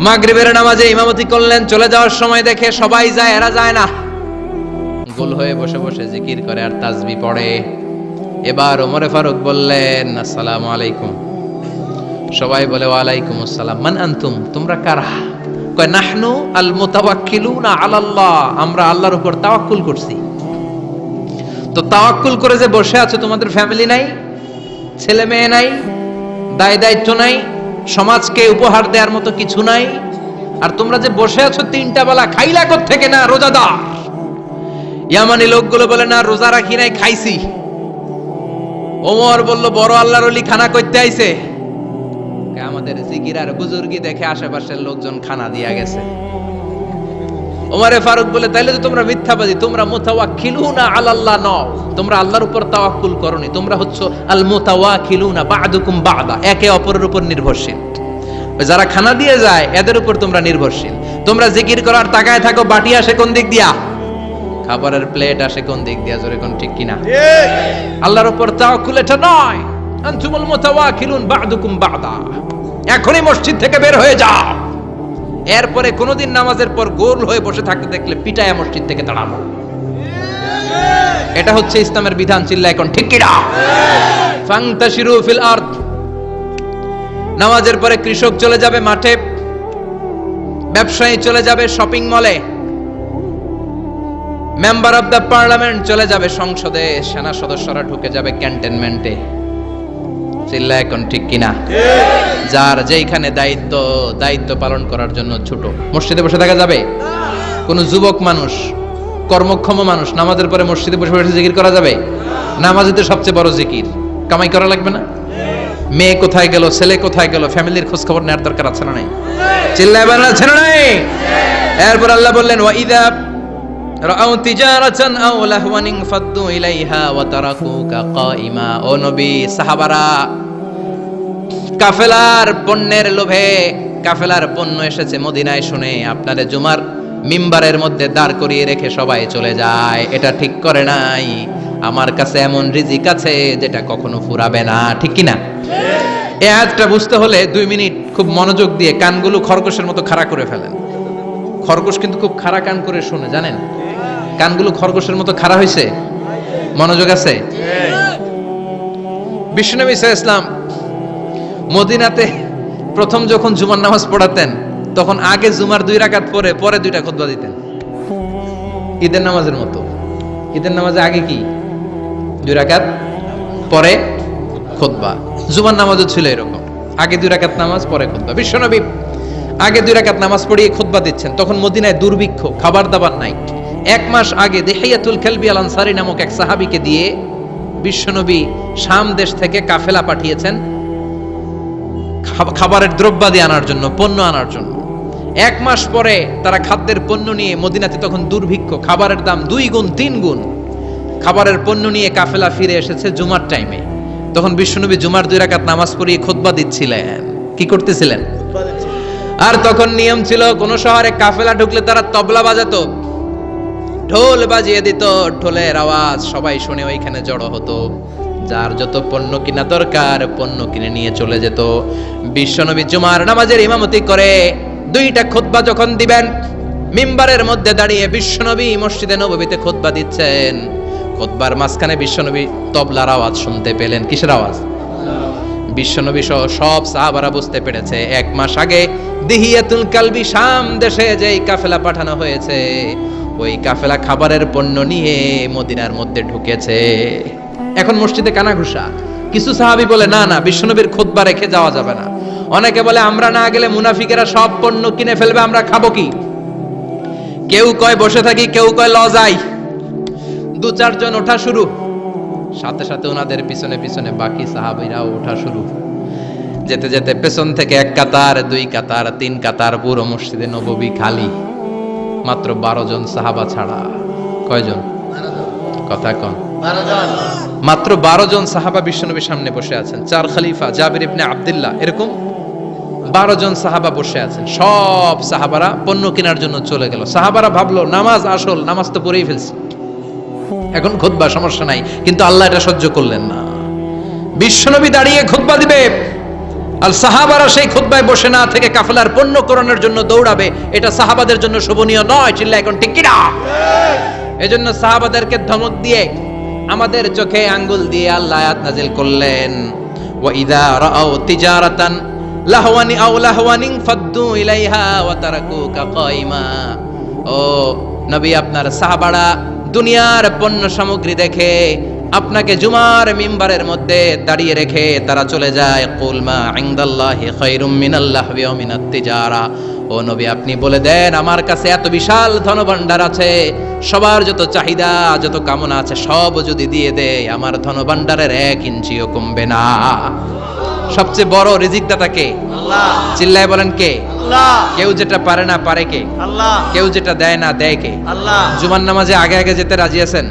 মাগরিবের নামাজে ইমামতি করলেন, চলে যাওয়ার সময় দেখে সবাই যায়, এরা যায় না, গোল হয়ে বসে বসে জিকির করে আর তাসবিহ পড়ে। এবার ওমরে ফারুক বললেন, আসসালামু আলাইকুম। সবাই বলে, ওয়ালাইকুম আসসালাম। মান আনতুম, তোমরা কারা? কয়, নাহনু আল মুতাওয়াক্কিলুনা আলাল্লাহ, আমরা আল্লাহর উপর তাওয়াক্কুল করছি। তো তাওয়াক্কুল করে যে বসে আছো, তোমাদের ফ্যামিলি নাই, ছেলে মেয়ে নাই, দায় দায়িত্ব নাই, সমাজকে উপহার দেওয়ার মতো কিছু নাই, আর তোমরা যে বসে আছো 3টা বেলা, খাইলা কোত্থেকে? না রোজাদার। ইয়ামানি লোকগুলো বলে, না রোজা রাখি নাই, খাইছি। ওমর বলল, বড় আল্লাহর ওলি খানা করতে আইছে। আমাদের জিকির আর বুজুর্গি দেখে আশেপাশের লোকজন খানা দিয়া গেছে। ওমরে ফারুক বলে, তাইলে তো তোমরা মিথ্যাবাদী, তোমরা মুতাওয়াক্কিলুনা আলাল্লাহ নও, তোমরা আল্লাহর উপর তাওয়াক্কুল করনি, তোমরা হচ্ছে আল মুতাওয়াক্কিলুনা বা'দুকুম বা'দা, একে অপরের উপর নির্ভরশীল। যারা খানা দিয়ে যায় এদের উপর তোমরা নির্ভরশীল। তোমরা জিকির করার তাকায় থাকো, বাটি আসে কোন দিক দিয়া, খাবারের প্লেট আসে কোন দিক দিয়া, জোরে কোন ঠিক কিনা? আল্লাহর উপর তাওয়াক্কুল এটা নয়। আনতুমুল মুতাওয়াক্কিলুন বা'দুকুম বা'দা। এখনই মসজিদ থেকে বের হয়ে যাও। এরপরে কোনদিন নামাজের পর গোল হয়ে বসে থাকতে দেখলে পিটায়া মসজিদ থেকে তাড়াবো। এটা হচ্ছে ইসলামের বিধান। চিল্লা এখন ঠিক কিনা? ফান্তাশিরু ফিল আরদ। নামাজের পরে কৃষক চলে যাবে মাঠে, ব্যবসায়ী চলে যাবে শপিং মলে, মেম্বার অফ দ্য পার্লামেন্ট চলে যাবে সংসদে, সেনা সদস্যরা ঢুকে যাবে ক্যান্টনমেন্টে। চিল্লা এখন ঠিক কিনা? যার যেইখানে দায়িত্ব পালন করার জন্য ছোট, মসজিদে বসে থাকা যাবে? কোন যুবক মানুষ, কর্মক্ষম মানুষ নামাজের পরে মসজিদে বসে বসে জিকির করা যাবে? নামাজই তো সবচেয়ে বড় জিকির, কামাই করা লাগবে না? মেয়ে কোথায় গেল, ছেলে কোথায় গেল, ফ্যামিলির খোঁজ খবর নেওয়ার দরকার আছে না নাই? চিল্লায় বলেন আছে না নাই? এরপর আল্লাহ বললেন ওয়া ইযা রাআউ তিজারাতান আও লাহওয়ান ফাদ্দু ইলাইহা ওয়া তারাকুকা কাইমা। ও নবী, সাহাবারা কাফেলার পণ্যের লোভে, কাফেলার পণ্য এসেছে মদিনায় শুনে আপনাদের জুমার মিম্বারের মধ্যে দাঁড় করিয়ে রেখে সবাই চলে যায়। এটা ঠিক করে নাই। আমার কাছে এমন রিজিক আছে যেটা কখনো ফুরাবে না, ঠিক কি না? এই আয়াতটা বুঝতে হলে 2 মিনিট খুব মনোযোগ দিয়ে কানগুলো খরগোশের মতো খাড়া করে ফেলেন। খরগোশ কিন্তু খুব খাড়া কান করে শুনে, জানেন? কানগুলো খরগোশের মতো খাড়া হয়েছে। মনোযোগ আছে? বিশ্বনবী সাল্লাল্লাহু আলাইহি ওয়াসাল্লাম মদিনাতে প্রথম যখন জুমার নামাজ পড়াতেন তখন আগে জুমার 2 রাকাত পরে 2টা খুতবা দিতেন, ঈদের নামাজের মতো। ঈদের নামাজে আগে কি 2 রাকাত, পরে খুতবা। জুমার নামাজও ছিল এরকম, আগে 2 রাকাত নামাজ, পরে খুতবা। বিশ্বনবী আগে 2 রাকাত নামাজ পড়িয়ে খুতবা দিচ্ছেন, তখন মদিনায় দুর্ভিক্ষ, খাবার দাবার নাই। 1 মাস আগে দিহিয়াতুল কালবি আল আনসারী নামক এক সাহাবীকে দিয়ে বিশ্বনবী শাম দেশ থেকে কাফেলা পাঠিয়েছেন খাবারের দ্রব্যাদি আনার জন্য, পণ্য আনার জন্য। 1 মাস পরে তারা খাদ্যের পণ্য নিয়ে, মদিনাতে তখন দুর্ভিক্ষ, খাবারের দাম 2 গুণ 3 গুণ, খাবারের পণ্য নিয়ে কাফেলা ফিরে এসেছে জুমার টাইমে। তখন বিশ্বনবী জুমার 2 রাকাত নামাজ পড়িয়ে খুতবা দিচ্ছিলেন। কি করতেছিলেন? আর তখন নিয়ম ছিল, কোন শহরে কাফেলা ঢুকলে তারা তবলা বাজাতো, ঢোল বাজিয়ে দিত, ঢোলের আওয়াজ সবাই শুনে ওইখানে জড়ো হতো। যার যত পণ্য কিনা দরকার পণ্য কিনে নিয়ে চলে যেত। বিশ্বনবী জুমার নামাজের ইমামতি করে 2টা খুতবা যখন দিবেন, মিম্বারের মধ্যে দাঁড়িয়ে বিশ্বনবী মসজিদে নববীতে খুতবা দিচ্ছেন। খুতবার মাঝখানে বিশ্বনবী তবলার আওয়াজ শুনতে পেলেন। কিসের আওয়াজ? বিশ্বনবী সহ সব সাহাবারা বুঝতে পেরেছে 1 মাস আগে দিহিয়াতুল কালবি শাম দেশে যেই কাফেলা পাঠানো হয়েছে, ওই কাফেলা খাবারের পণ্য নিয়ে মদিনার মধ্যে ঢুকেছে। এখন মসজিদে কানাঘুষা। কিছু সাহাবী বলে না না, বিশ্বনবীর খুতবা রেখে যাওয়া যাবে না। অনেকে বলে আমরা না গেলে মুনাফিকেরা সব পণ্য কিনে ফেলবে, আমরা খাবো কি? কেউ কয় বসে থাকি, কেউ কয় ল যাই। 2-4 জন ওঠা শুরু, সাথে সাথে ওনাদের পিছনে পিছনে বাকি সাহাবীরাও ওঠা শুরু। যেতে যেতে পেছন থেকে 1 কাতার, 2 কাতার, 3 কাতার, পুরো মসজিদে নববী খালি, মাত্র 12 জন সাহাবা ছাড়া। কয়জন? কথা কন। মাত্র 12 জন সাহাবা বিশ্বনবীর সামনে বসে আছেন। 4 খলিফা, জাবির ইবনে আব্দুল্লাহ, এরকম 12 জন সাহাবা বসে আছেন। সব সাহাবারা পণ্য কেনার জন্য চলে গেল। সাহাবারা ভাবলো নামাজ আসল, নামাজ তো পড়েই ফেলছি, এখন খুতবা সমস্যা নাই। কিন্তু আল্লাহ এটা সহ্য করলেন না। বিশ্বনবী দাঁড়িয়ে খুতবা দিবে আর সাহাবারা সেই খুতবায় বসে না থেকে কাফেলার পণ্য করণের জন্য দৌড়াবে, এটা সাহাবাদের জন্য শোভনীয় নয়। চিল্লা এখন ঠিক কিনা? এজন্য সাহাবাদেরকে ধমক দিয়ে, আমাদের চোখে আঙ্গুল দিয়ে আল্লাহ আয়াত নাজিল করলেন, ওয়া ইযা রাআউ তিজারাতান লাহওয়ানি আও লাহওয়ানিন ফাদ্দু ইলাইহা ওয়া তারাকুকা কাইমা। ও নবী, আপনার সাহাবারা দুনিয়ার পণ্য সামগ্রী দেখে আপনাকে জুমার মিম্বারের মধ্যে দাঁড়িয়ে রেখে তারা চলে যায়। কুল মা ইনদাল্লাহি খায়রুম মিনাল লাহবি ওয়া মিনাত তিজারা। ও নবী, আপনি বলে দেন আমার কাছে এত বিশাল ধনভাণ্ডার আছে, সবার যত চাহিদা, যত কামনা আছে সব যদি দিয়ে দেয়, আমার ধনভাণ্ডারের 1 ইঞ্চিও কমবে না। সবচেয়ে বড় রিজিকদাতা কে? আল্লাহ। চিল্লায় বলেন কে? আল্লাহ। কেউ যেটা পারে না পারে কে? আল্লাহ। কেউ যেটা দেয় না দেয় কে? আল্লাহ। জুমার নামাজে আগে আগে যেতে রাজি আছেন?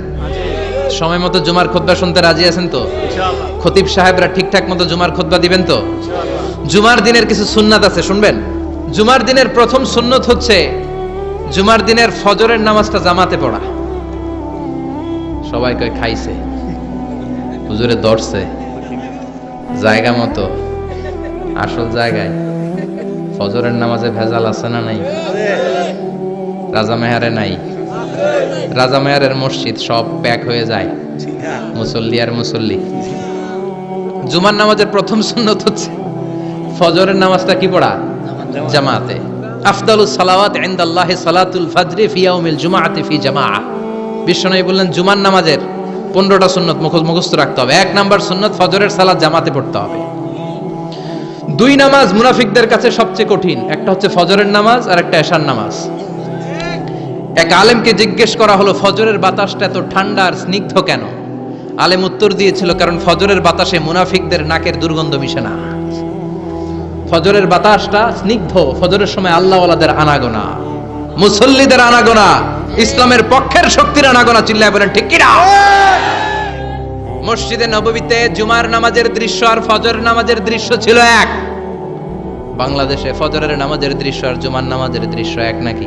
সময় মতো জুমার খুতবা শুনতে রাজি আছেন তো? ইনশাআল্লাহ। খতিব সাহেবরা ঠিকঠাক মতো জুমার খুতবা দিবেন তো? ইনশাআল্লাহ। জুমার দিনের কিছু সুন্নাত আছে, শুনবেন। জুমার দিনের প্রথম সুন্নত হচ্ছে জুমার দিনের ফজরের নামাজটা জামাতে পড়া। সবাই কয় খাইছে, হুজুরে ধরছে জায়গা মতো, আসল জায়গায়। ফজরের নামাজে ভেজাল আছে না নাই? রাজা মেহারে নাই। রাজা মেহারের মসজিদ সব প্যাক হয়ে যায়, মুসল্লি আর মুসল্লি। জুমার নামাজের প্রথম সুন্নত হচ্ছে ফজরের নামাজটা কি পড়া? জামাতে। আফদালুস সালাওয়াত ইনদাল্লাহি সালাতুল ফাজরি ফি ইয়াউমিল জুমআতি ফি জামাআ। বিশ্বনবী বললেন জুমার নামাজের 15টা সুন্নত মুখস্থ রাখতে হবে। 1 নাম্বার সুন্নত ফজরের সালাত জামাতে পড়তে হবে। 2 নামাজ মুনাফিকদের কাছে সবচেয়ে কঠিন, একটা হচ্ছে ফজরের নামাজ আর একটা এশার নামাজ। এক আলেমকে জিজ্ঞেস করা হলো ফজরের বাতাসটা এত ঠান্ডা আর স্নিগ্ধ কেন? আলেম উত্তর দিয়েছিল, কারণ ফজরের বাতাসে মুনাফিকদের নাকের দুর্গন্ধ মিশে না। ফজরের বাতাসটা স্নিগ্ধ, ফজরের সময় আল্লাহওয়ালাদের আনাগোনা, মুসল্লিদের আনাগোনা, ইসলামের পক্ষের শক্তির আনাগোনা। চিল্লায় বলেন ঠিক কিনা? মসজিদে নববীতে জুমার নামাজের দৃশ্য আর ফজর নামাজের দৃশ্য ছিল এক। বাংলাদেশে ফজরের নামাজের দৃশ্য আর জুমার নামাজের দৃশ্য এক নাকি?